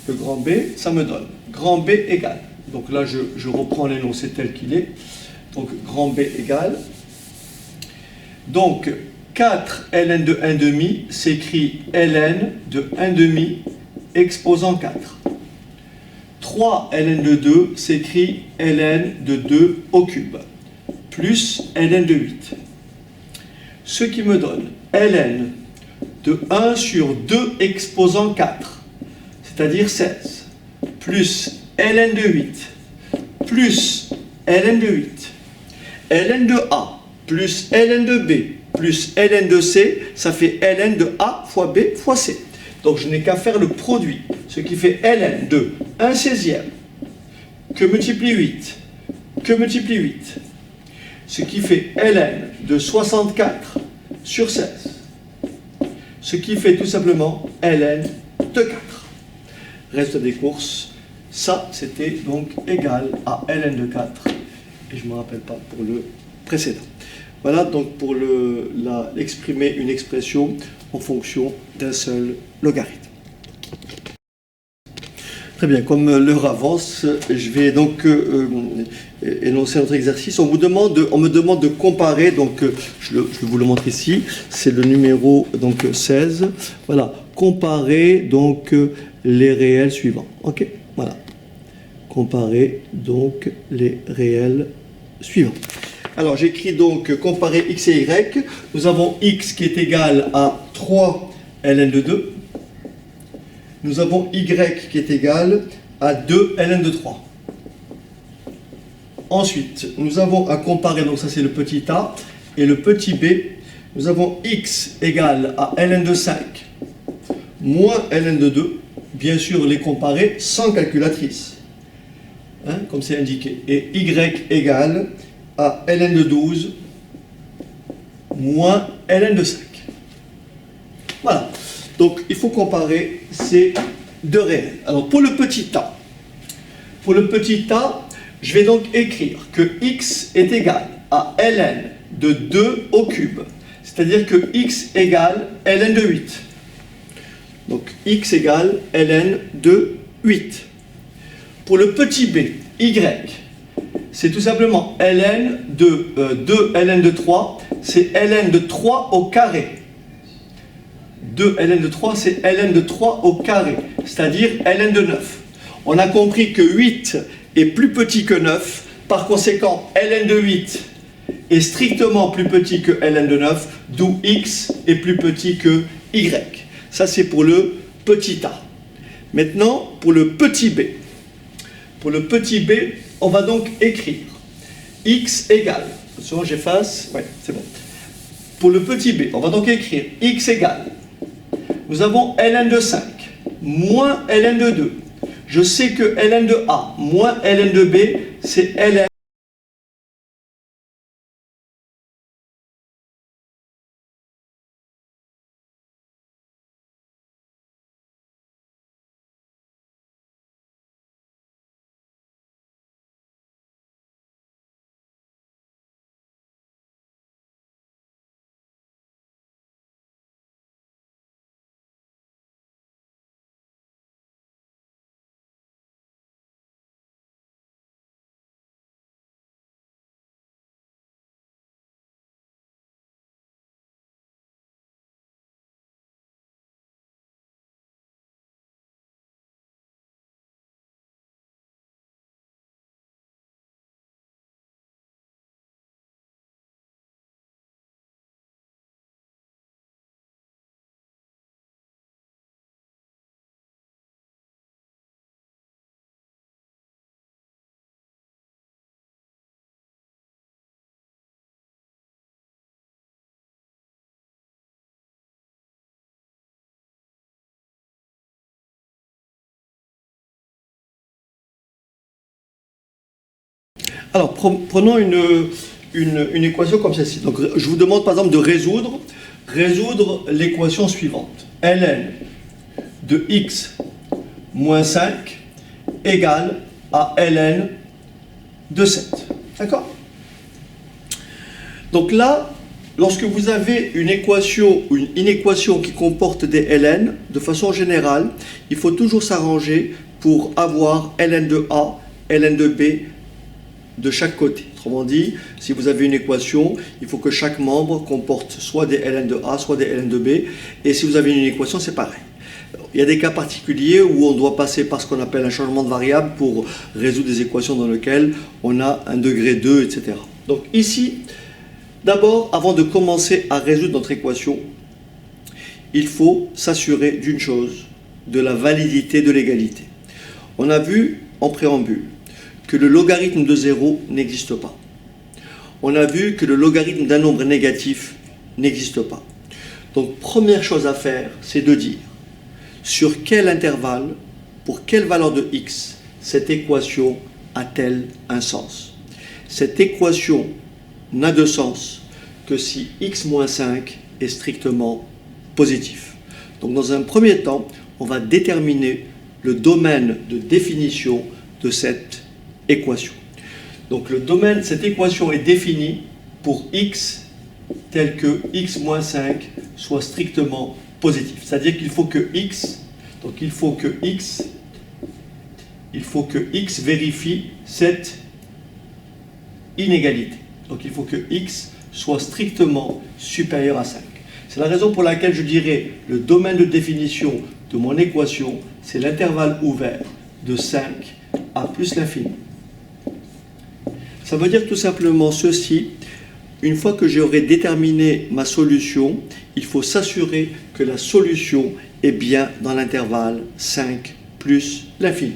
le grand B, ça me donne grand B égale. Donc là, je reprends l'énoncé tel qu'il est. Donc grand B égale. Donc 4 ln de 1 demi s'écrit ln de 1 demi exposant 4. 3 ln de 2 s'écrit ln de 2 au cube, plus ln de 8. Ce qui me donne ln de 1 sur 2 exposant 4, c'est-à-dire 16, plus ln de 8, plus ln de 8, ln de A, plus ln de B, plus ln de C, ça fait ln de A fois B fois C. Donc je n'ai qu'à faire le produit, ce qui fait ln de 1 16e, que multiplie 8, ce qui fait ln de 64 sur 16, ce qui fait tout simplement ln de 4. Reste des courses, ça c'était donc égal à ln de 4, et je ne me rappelle pas pour le précédent. Voilà donc pour exprimer une expression en fonction d'un seul logarithme. Très bien, comme l'heure avance, je vais donc énoncer notre exercice. On me demande de comparer, donc je vais vous le montrer ici, c'est le numéro donc 16. Voilà, comparer donc les réels suivants. Ok, voilà. Comparer donc les réels suivants. Alors j'écris donc comparer x et y. Nous avons x qui est égal à 3 ln de 2. Nous avons y qui est égal à 2 ln de 3. Ensuite, nous avons à comparer, donc ça c'est le petit a, et le petit b. Nous avons x égale à ln de 5 moins ln de 2. Bien sûr, les comparer sans calculatrice, hein, comme c'est indiqué. Et y égale à ln de 12 moins ln de 5. Voilà. Donc, il faut comparer ces deux réels. Alors, pour le petit a, je vais donc écrire que x est égal à ln de 2 au cube, C'est-à-dire que x égale ln de 8. Donc x égale ln de 8. Pour le petit b, y, c'est tout simplement ln de 2 ln de 3, c'est ln de 3 au carré. 2 ln de 3, c'est ln de 3 au carré, c'est-à-dire ln de 9. On a compris que 8 est plus petit que 9, par conséquent, ln de 8 est strictement plus petit que ln de 9, d'où x est plus petit que y. Ça, c'est pour le petit a. Maintenant, pour le petit b. Pour le petit b, on va donc écrire x égale, attention, j'efface, ouais, c'est bon. Pour le petit b, on va donc écrire x égale, nous avons ln de 5 moins ln de 2. Je sais que ln de a moins ln de b, c'est ln. Alors, prenons une équation comme celle-ci. Donc, je vous demande par exemple de résoudre l'équation suivante. ln de x moins 5 égale à ln de 7. D'accord? Donc là, lorsque vous avez une équation ou une inéquation qui comporte des ln, de façon générale, il faut toujours s'arranger pour avoir ln de a, ln de b, de chaque côté. Autrement dit, si vous avez une équation, il faut que chaque membre comporte soit des ln de A, soit des ln de B. Et si vous avez une équation, c'est pareil. Il y a des cas particuliers où on doit passer par ce qu'on appelle un changement de variable pour résoudre des équations dans lesquelles on a un degré 2, etc. Donc ici, d'abord, avant de commencer à résoudre notre équation, il faut s'assurer d'une chose, de la validité de l'égalité. On a vu en préambule que le logarithme de 0 n'existe pas. On a vu que le logarithme d'un nombre négatif n'existe pas. Donc, première chose à faire, c'est de dire sur quel intervalle, pour quelle valeur de x, cette équation a-t-elle un sens. Cette équation n'a de sens que si x moins 5 est strictement positif. Donc, dans un premier temps, on va déterminer le domaine de définition de cette équation. Donc le domaine, cette équation est définie pour x tel que x moins 5 soit strictement positif. C'est-à-dire qu'il faut que x, donc il faut que x vérifie cette inégalité. Donc il faut que x soit strictement supérieur à 5. C'est la raison pour laquelle je dirais le domaine de définition de mon équation, c'est l'intervalle ouvert de 5 à plus l'infini. Ça veut dire tout simplement ceci, une fois que j'aurai déterminé ma solution, il faut s'assurer que la solution est bien dans l'intervalle 5 plus l'infini.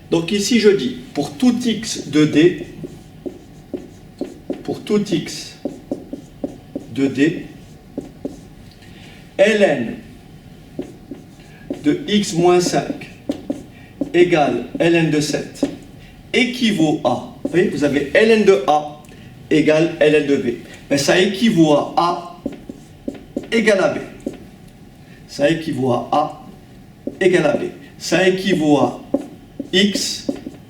Donc ici je dis, pour tout x de d, ln de x moins 5 égale ln de 7 équivaut à, vous voyez, vous avez ln de a égale ln de b. Mais ça équivaut à a égale à b. Ça équivaut à a égale à b. Ça équivaut à x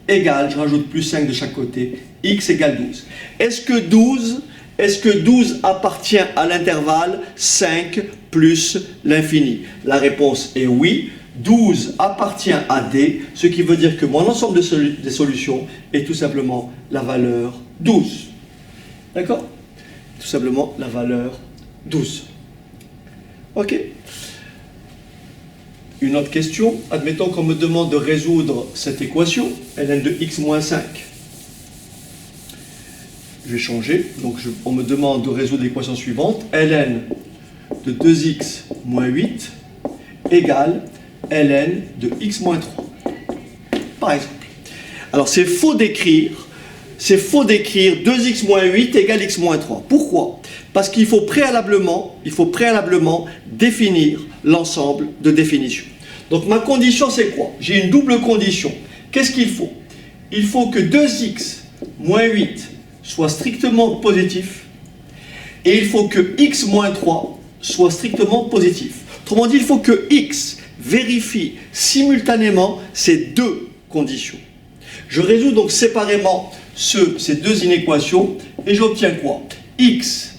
égale, je rajoute plus 5 de chaque côté, x égale 12. Est-ce que 12 Est-ce que 12 appartient à l'intervalle 5 plus l'infini? La réponse est oui. 12 appartient à D, ce qui veut dire que mon ensemble des solutions est tout simplement la valeur 12. D'accord? Tout simplement la valeur 12. Ok. Une autre question. Admettons qu'on me demande de résoudre cette équation, ln de x moins 5. Je vais changer. Donc on me demande de résoudre l'équation suivante. Ln de 2x moins 8 égale ln de x moins 3. Par exemple. Alors c'est faux d'écrire 2x moins 8 égale x moins 3. Pourquoi? Parce qu'il faut préalablement définir l'ensemble de définitions. Donc ma condition c'est quoi? J'ai une double condition. Qu'est-ce qu'il faut? Il faut que 2x moins 8 soit strictement positif et il faut que x moins 3 soit strictement positif. Autrement dit, il faut que x vérifie simultanément ces deux conditions. Je résous donc séparément ces deux inéquations et j'obtiens quoi? X.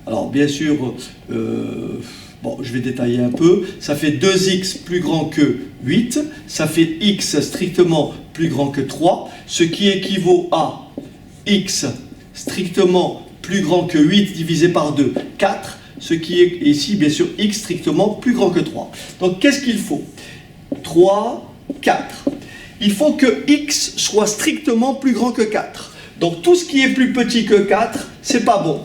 Alors bien sûr, je vais détailler un peu. Ça fait 2x plus grand que 8. Ça fait x strictement plus grand que 3. Ce qui équivaut à x strictement plus grand que 8 divisé par 2, 4. Ce qui est ici, bien sûr, x strictement plus grand que 3. Donc qu'est-ce qu'il faut? 3, 4. Il faut que x soit strictement plus grand que 4. Donc tout ce qui est plus petit que 4, c'est pas bon.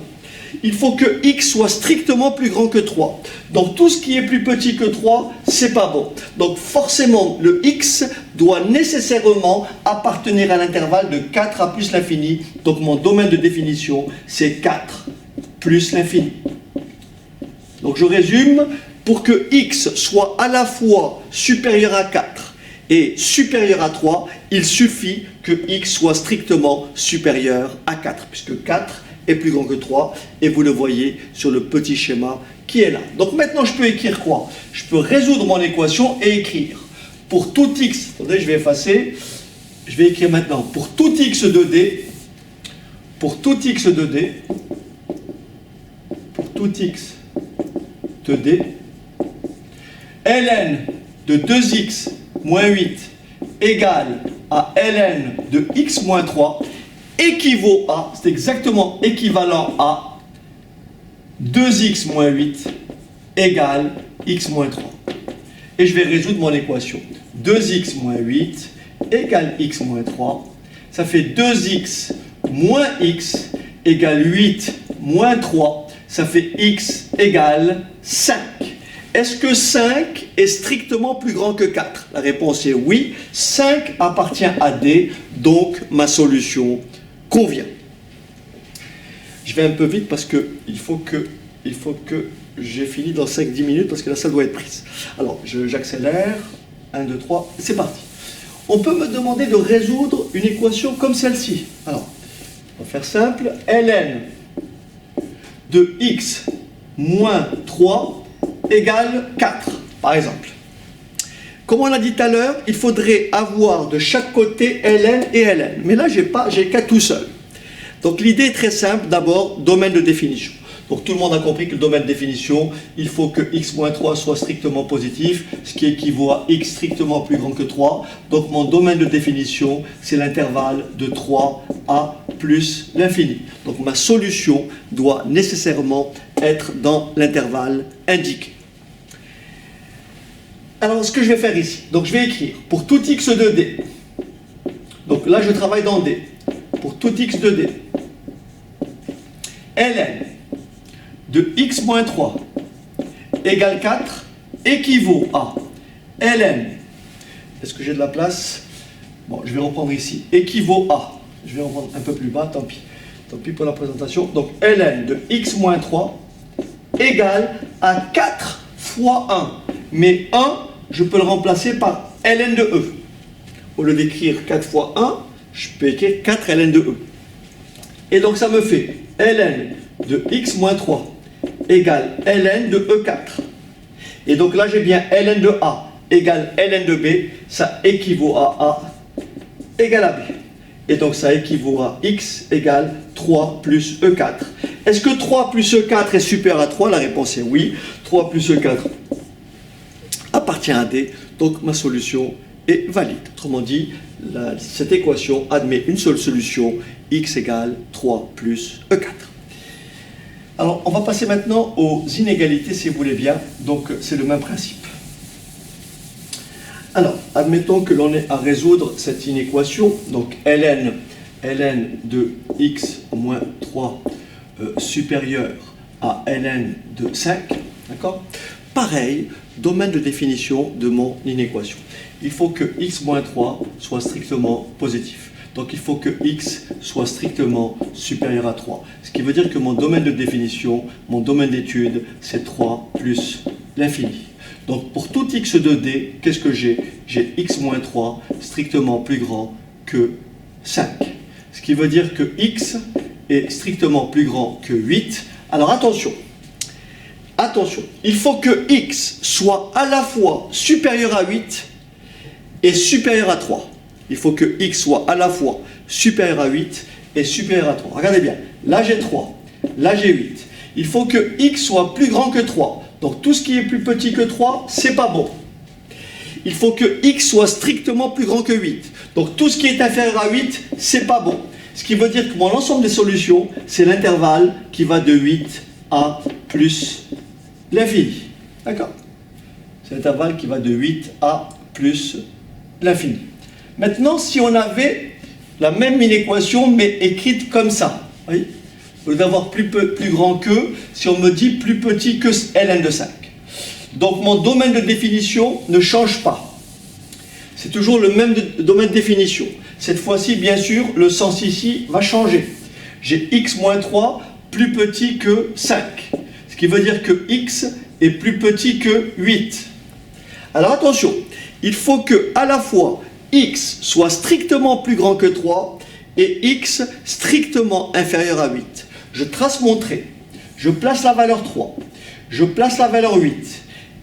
Il faut que x soit strictement plus grand que 3. Donc tout ce qui est plus petit que 3, c'est pas bon. Donc forcément, le x doit nécessairement appartenir à l'intervalle de 4 à plus l'infini. Donc mon domaine de définition, c'est 4 plus l'infini. Donc je résume, pour que x soit à la fois supérieur à 4 et supérieur à 3, il suffit que x soit strictement supérieur à 4, puisque 4 est plus grand que 3, et vous le voyez sur le petit schéma qui est là. Donc maintenant je peux écrire quoi? Je peux résoudre mon équation et écrire pour tout x, attendez, je vais effacer, je vais écrire maintenant pour tout x de D, pour tout x de D, pour tout x de D, ln de 2x moins 8 égale à ln de x moins 3 équivaut à, c'est exactement équivalent à 2x moins 8 égale x moins 3. Et je vais résoudre mon équation. 2x moins 8 égale x moins 3. Ça fait 2x moins x égale 8 moins 3. Ça fait x égale 5. Est-ce que 5 est strictement plus grand que 4? La réponse est oui. 5 appartient à D, donc ma solution convient. Je vais un peu vite parce qu'il faut que j'ai fini dans 5-10 minutes parce que la salle doit être prise. Alors, j'accélère. 1, 2, 3, c'est parti. On peut me demander de résoudre une équation comme celle-ci. Alors, on va faire simple. ln de x moins 3 égale 4, par exemple. Comme on l'a dit tout à l'heure, il faudrait avoir de chaque côté ln et ln. Mais là, j'ai qu'à tout seul. Donc l'idée est très simple. D'abord, domaine de définition. Donc tout le monde a compris que le domaine de définition, il faut que x-3 soit strictement positif, ce qui équivaut à x strictement plus grand que 3. Donc mon domaine de définition, c'est l'intervalle de 3 à plus l'infini. Donc ma solution doit nécessairement être dans l'intervalle indiqué. Alors ce que je vais faire ici, donc je vais écrire pour tout x de D. Donc là je travaille dans D. Pour tout x de D. ln de x moins 3 égale 4 équivaut à ln, est-ce que j'ai de la place? Bon, je vais reprendre ici, équivaut à, je vais reprendre un peu plus bas, tant pis pour la présentation. Donc ln de x moins 3 égale à 4 fois 1, mais 1, je peux le remplacer par ln de e. Au lieu d'écrire 4 fois 1, je peux écrire 4 ln de e. Et donc ça me fait ln de x moins 3 égale ln de E4. Et donc là, j'ai bien ln de A égale ln de B. Ça équivaut à A égale à B. Et donc ça équivaut à x égale 3 plus E4. Est-ce que 3 plus E4 est supérieur à 3? La réponse est oui. 3 plus E4 appartient à D, donc ma solution est valide. Autrement dit, cette équation admet une seule solution, x égale 3 plus E4. Alors, on va passer maintenant aux inégalités, si vous voulez bien. Donc, c'est le même principe. Alors, admettons que l'on ait à résoudre cette inéquation. Donc, ln de x moins 3 supérieur à ln de 5. D'accord? Pareil, domaine de définition de mon inéquation. Il faut que x moins 3 soit strictement positif. Donc il faut que x soit strictement supérieur à 3. Ce qui veut dire que mon domaine de définition, mon domaine d'étude, c'est 3 plus l'infini. Donc pour tout x de d, qu'est-ce que j'ai? J'ai x moins 3 strictement plus grand que 5. Ce qui veut dire que x est strictement plus grand que 8. Alors attention, il faut que x soit à la fois supérieur à 8 et supérieur à 3. Il faut que x soit à la fois supérieur à 8 et supérieur à 3. Regardez bien, là j'ai 3, là j'ai 8. Il faut que x soit plus grand que 3. Donc tout ce qui est plus petit que 3, c'est pas bon. Il faut que x soit strictement plus grand que 8. Donc tout ce qui est inférieur à 8, c'est pas bon. Ce qui veut dire que mon ensemble des solutions, c'est l'intervalle qui va de 8 à plus l'infini. D'accord? C'est l'intervalle qui va de 8 à plus l'infini. Maintenant, si on avait la même inéquation, mais écrite comme ça, vous voyez, au lieu d'avoir plus grand que, si on me dit plus petit que ln de 5. Donc mon domaine de définition ne change pas. C'est toujours le même domaine de définition. Cette fois-ci, bien sûr, le sens ici va changer. J'ai x moins 3 plus petit que 5. Ce qui veut dire que x est plus petit que 8. Alors attention, il faut que à la fois x soit strictement plus grand que 3 et x strictement inférieur à 8. Je trace mon trait, je place la valeur 3, je place la valeur 8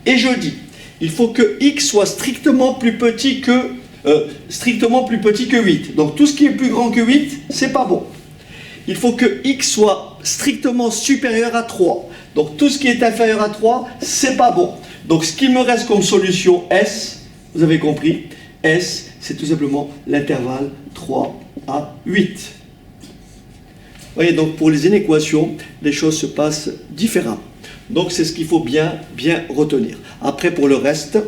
et je dis, il faut que x soit strictement plus petit que 8. Donc tout ce qui est plus grand que 8, c'est pas bon. Il faut que x soit strictement supérieur à 3. Donc tout ce qui est inférieur à 3, c'est pas bon. Donc ce qui me reste comme solution S, vous avez compris, S, c'est tout simplement l'intervalle 3 à 8. Vous voyez, donc pour les inéquations, les choses se passent différemment. Donc c'est ce qu'il faut bien retenir. Après, pour le reste,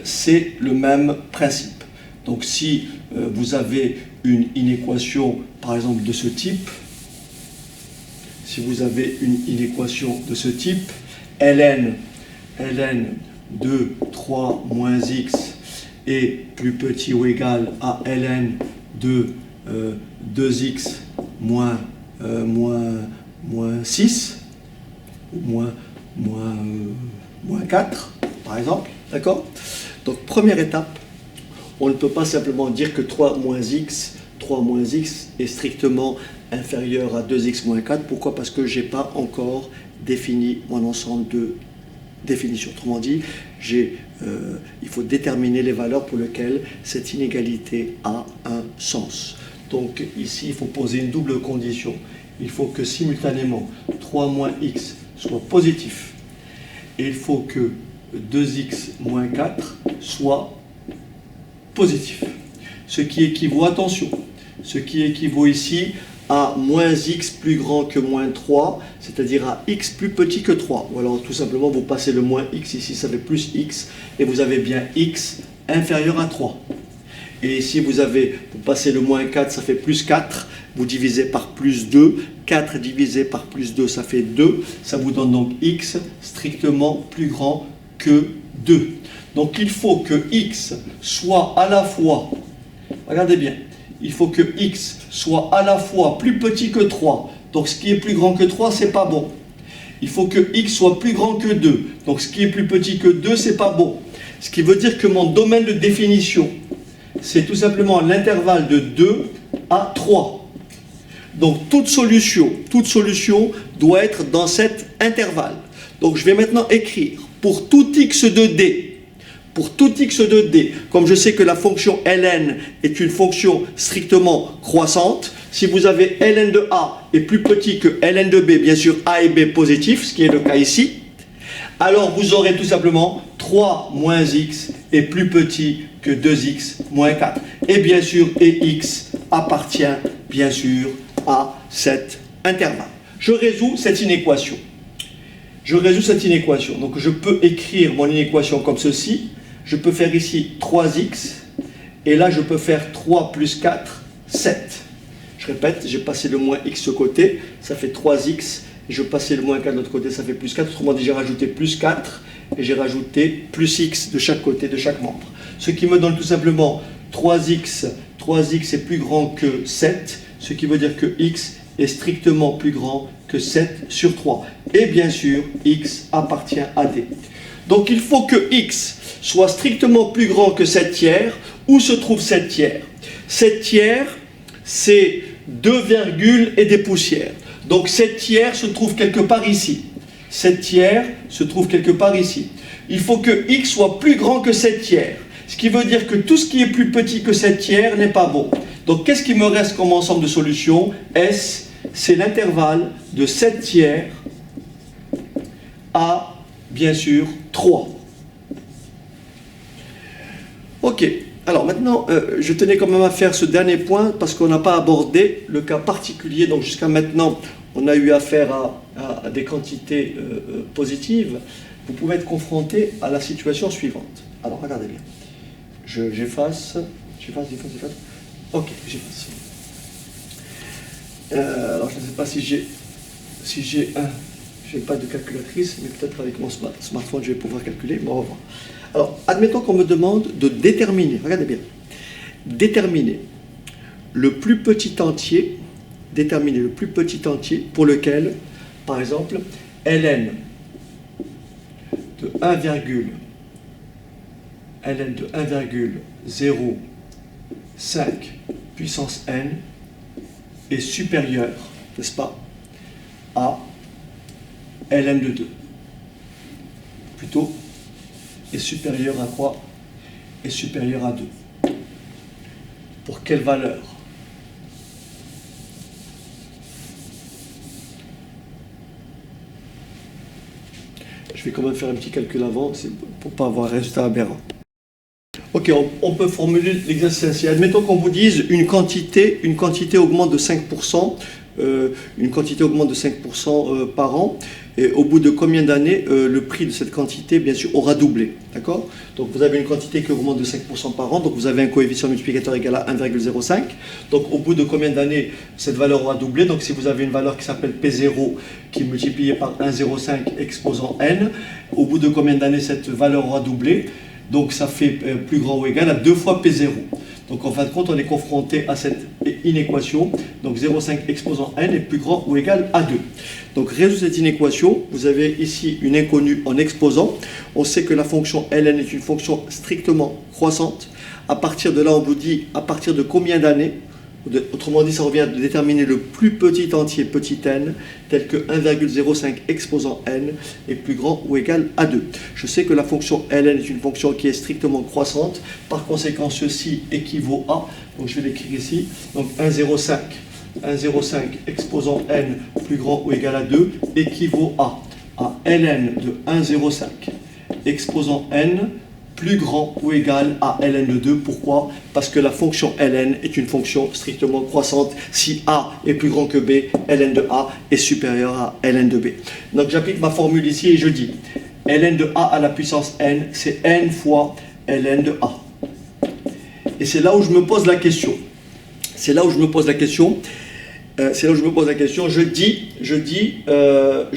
c'est le même principe. Donc si vous avez une inéquation, par exemple, de ce type, ln de 3 moins x est plus petit ou égal à ln de 2x moins 6, ou moins 4, par exemple. D'accord? Donc, première étape, on ne peut pas simplement dire que 3 moins x est strictement inférieur à 2x moins 4. Pourquoi? Parce que je n'ai pas encore défini mon ensemble de définitions. Autrement dit, il faut déterminer les valeurs pour lesquelles cette inégalité a un sens. Donc ici, il faut poser une double condition. Il faut que simultanément 3 moins x soit positif et il faut que 2x moins 4 soit positif. Ce qui équivaut, attention, ce qui équivaut ici à moins x plus grand que moins 3, c'est-à-dire à x plus petit que 3. Ou alors tout simplement vous passez le moins x ici, ça fait plus x, et vous avez bien x inférieur à 3. Et ici vous passez le moins 4, ça fait plus 4, vous divisez par plus 2, 4 divisé par plus 2, ça fait 2, ça vous donne donc x strictement plus grand que 2. Donc il faut que x soit à la fois, regardez bien, il faut que x soit à la fois plus petit que 3, donc ce qui est plus grand que 3, c'est pas bon. Il faut que x soit plus grand que 2, donc ce qui est plus petit que 2, c'est pas bon. Ce qui veut dire que mon domaine de définition, c'est tout simplement l'intervalle de 2 à 3. Donc toute solution doit être dans cet intervalle. Donc je vais maintenant écrire pour tout x de d, comme je sais que la fonction ln est une fonction strictement croissante, Si vous avez ln de A est plus petit que ln de B, bien sûr A et B positifs, ce qui est le cas ici, alors vous aurez tout simplement 3 moins x est plus petit que 2x moins 4. Et bien sûr, et x appartient bien sûr à cet intervalle. Je résous cette inéquation. Donc je peux écrire mon inéquation comme ceci. Je peux faire ici 3x. Et là, je peux faire 3 plus 4, 7. Je répète, j'ai passé le moins x de côté. Ça fait 3x. Et je passais le moins 4 de l'autre côté, ça fait plus 4. Autrement dit, j'ai rajouté plus 4. Et j'ai rajouté plus x de chaque côté, de chaque membre. Ce qui me donne tout simplement 3x. 3x est plus grand que 7. Ce qui veut dire que x est strictement plus grand que 7 sur 3. Et bien sûr, x appartient à d. Donc il faut que x soit strictement plus grand que 7 tiers. Où se trouve 7 tiers? 7 tiers, c'est 2 virgules et des poussières. Donc 7 tiers se trouve quelque part ici. 7 tiers se trouve quelque part ici. Il faut que x soit plus grand que 7 tiers. Ce qui veut dire que tout ce qui est plus petit que 7 tiers n'est pas bon. Donc qu'est-ce qui me reste comme ensemble de solutions? S, c'est l'intervalle de 7 tiers à, bien sûr, 3. Ok. Alors maintenant, je tenais quand même à faire ce dernier point parce qu'on n'a pas abordé le cas particulier. Donc jusqu'à maintenant, on a eu affaire à des quantités positives. Vous pouvez être confronté à la situation suivante. Alors regardez bien. J'efface. Ok, j'efface. Alors je ne sais pas si j'ai pas de calculatrice, mais peut-être avec mon smartphone je vais pouvoir calculer. Bon, on va voir. Alors, admettons qu'on me demande de déterminer, regardez bien, déterminer le plus petit entier pour lequel, par exemple, ln de 1,05 puissance n est supérieur, n'est-ce pas, à ln de 2. Plutôt, est supérieur à quoi? Est supérieur à 2. Pour quelle valeur? Je vais quand même faire un petit calcul avant, pour ne pas avoir un résultat aberrant. Ok, on peut formuler l'exercice ainsi. Admettons qu'on vous dise une quantité augmente de 5%, par an, et au bout de combien d'années le prix de cette quantité, bien sûr, aura doublé. D'accord? Donc vous avez une quantité qui augmente de 5% par an, donc vous avez un coefficient multiplicateur égal à 1,05. Donc au bout de combien d'années cette valeur aura doublé? Donc si vous avez une valeur qui s'appelle P0 qui est multipliée par 1,05 exposant n, au bout de combien d'années cette valeur aura doublé? Donc ça fait plus grand ou égal à 2 fois P0. Donc en fin de compte, on est confronté à cette inéquation. Donc 0,5 exposant n est plus grand ou égal à 2. Donc résoudre cette inéquation, vous avez ici une inconnue en exposant. On sait que la fonction ln est une fonction strictement croissante. À partir de là, on vous dit à partir de combien d'années? Autrement dit, ça revient à déterminer le plus petit entier petit n, tel que 1,05 exposant n est plus grand ou égal à 2. Je sais que la fonction ln est une fonction qui est strictement croissante, par conséquent ceci équivaut à, donc je vais l'écrire ici, donc 1,05 exposant n plus grand ou égal à 2 équivaut à ln de 1,05 exposant n plus grand ou égal à ln de 2. Pourquoi? Parce que la fonction ln est une fonction strictement croissante. Si a est plus grand que b, ln de a est supérieur à ln de b. Donc j'applique ma formule ici et je dis ln de a à la puissance n, c'est n fois ln de a. Et c'est là où je me pose la question. Je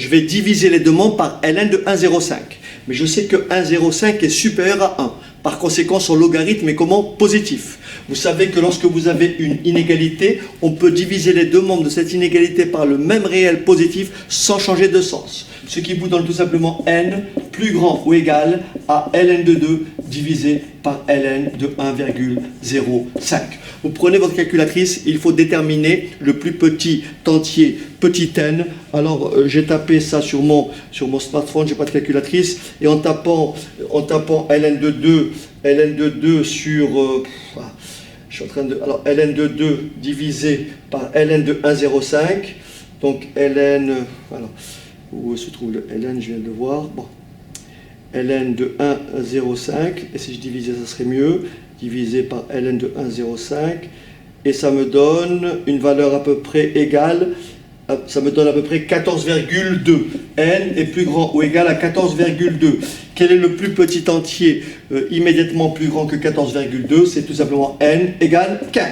vais diviser les deux membres par ln de 1,05. Mais je sais que 1,05 est supérieur à 1. Par conséquent, son logarithme est comment? Positif. Vous savez que lorsque vous avez une inégalité, on peut diviser les deux membres de cette inégalité par le même réel positif sans changer de sens. Ce qui vous donne tout simplement n plus grand ou égal à ln de 2 divisé par ln de 1,05. Vous prenez votre calculatrice, il faut déterminer le plus petit entier petit n. Alors j'ai tapé ça sur mon smartphone, j'ai pas de calculatrice, et en tapant ln de 2 sur je suis en train de... Alors, ln de 2 divisé par ln de 1,05. Donc, ln... Voilà. Où se trouve le ln? Je viens de le voir. Bon. ln de 1,05. Et si je divisais, ça serait mieux. Divisé par ln de 1,05. Et ça me donne une valeur à peu près égale... Ça me donne à peu près 14,2. N est plus grand ou égal à 14,2. Quel est le plus petit entier immédiatement plus grand que 14,2? C'est tout simplement n égale 15.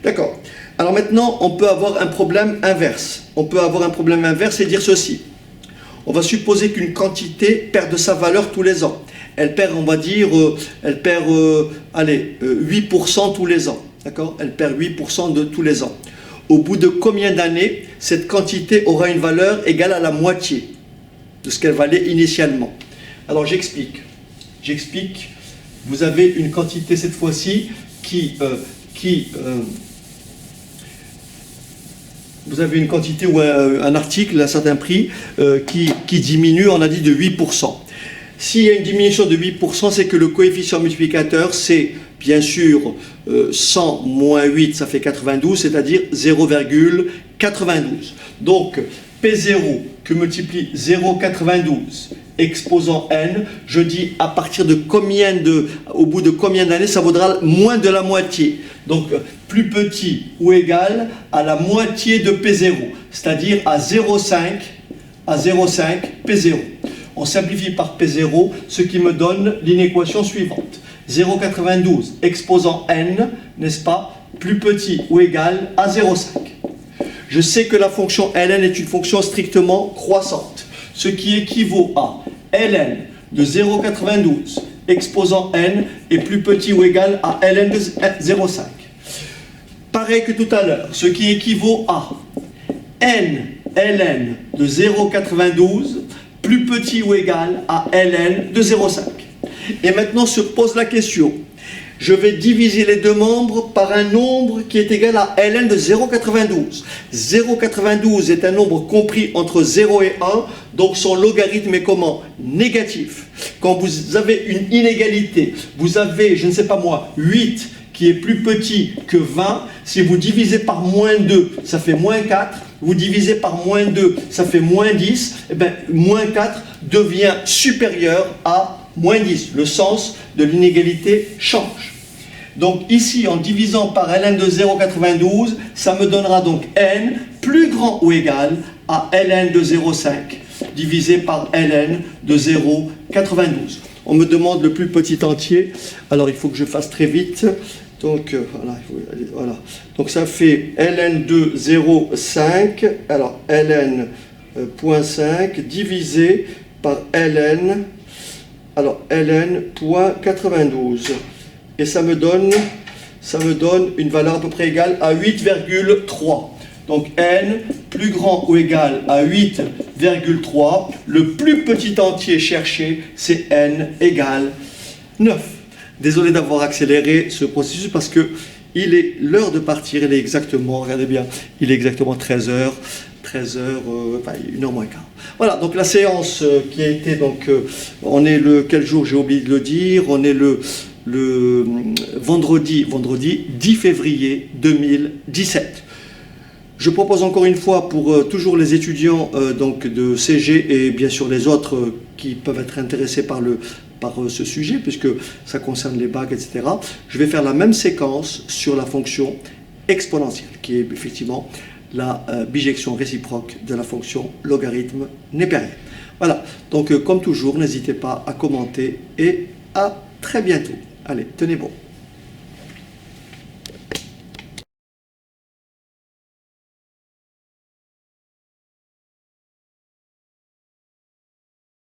D'accord. Alors maintenant, on peut avoir un problème inverse. On peut avoir un problème inverse et dire ceci. On va supposer qu'une quantité perd de sa valeur tous les ans. Elle perd, on va dire, elle perd, 8% tous les ans. D'accord? Elle perd 8% de tous les ans. Au bout de combien d'années cette quantité aura une valeur égale à la moitié de ce qu'elle valait initialement? Alors j'explique. Vous avez une quantité cette fois-ci vous avez une quantité ou un article à un certain prix qui diminue, on a dit, de 8%. S'il y a une diminution de 8%, c'est que le coefficient multiplicateur, c'est bien sûr 100 moins 8, ça fait 92, c'est-à-dire 0,92. Donc, P0 que multiplie 0,92 exposant n, je dis à partir de au bout de combien d'années, ça vaudra moins de la moitié. Donc, plus petit ou égal à la moitié de P0, c'est-à-dire à 0,5 P0. On simplifie par P0, ce qui me donne l'inéquation suivante. 0,92 exposant n, n'est-ce pas, plus petit ou égal à 0,5. Je sais que la fonction ln est une fonction strictement croissante, ce qui équivaut à ln de 0,92 exposant n est plus petit ou égal à ln de 0,5. Pareil que tout à l'heure, ce qui équivaut à ln de 0,92 plus petit ou égal à ln de 0,5. Et maintenant se pose la question, je vais diviser les deux membres par un nombre qui est égal à ln de 0,92. 0,92 est un nombre compris entre 0 et 1, donc son logarithme est comment? Négatif. Quand vous avez une inégalité, vous avez, je ne sais pas moi, 8 qui est plus petit que 20, si vous divisez par moins 2, ça fait moins 4, vous divisez par moins 2, ça fait moins 10, et bien moins 4 devient supérieur à moins 10. Le sens de l'inégalité change. Donc ici, en divisant par ln de 0,92, ça me donnera donc n plus grand ou égal à ln de 0,5 divisé par ln de 0,92. On me demande le plus petit entier, alors il faut que je fasse très vite. Donc voilà. Donc ça fait ln de 0,5, alors ln 0,5 divisé par ln, alors ln.92. Et ça me donne une valeur à peu près égale à 8,3. Donc n plus grand ou égal à 8,3. Le plus petit entier cherché, c'est n égale 9. Désolé d'avoir accéléré ce processus parce que il est l'heure de partir. Il est exactement, regardez bien, il est exactement 13h. 1h moins quart. Voilà, donc la séance qui a été, donc, on est le, quel jour, j'ai oublié de le dire, on est le vendredi 10 février 2017. Je propose encore une fois pour toujours les étudiants donc de CG et bien sûr les autres qui peuvent être intéressés par ce sujet, puisque ça concerne les bacs, etc. Je vais faire la même séquence sur la fonction exponentielle, qui est effectivement la bijection réciproque de la fonction logarithme népérien. Voilà, donc comme toujours, n'hésitez pas à commenter et à très bientôt. Allez, tenez bon.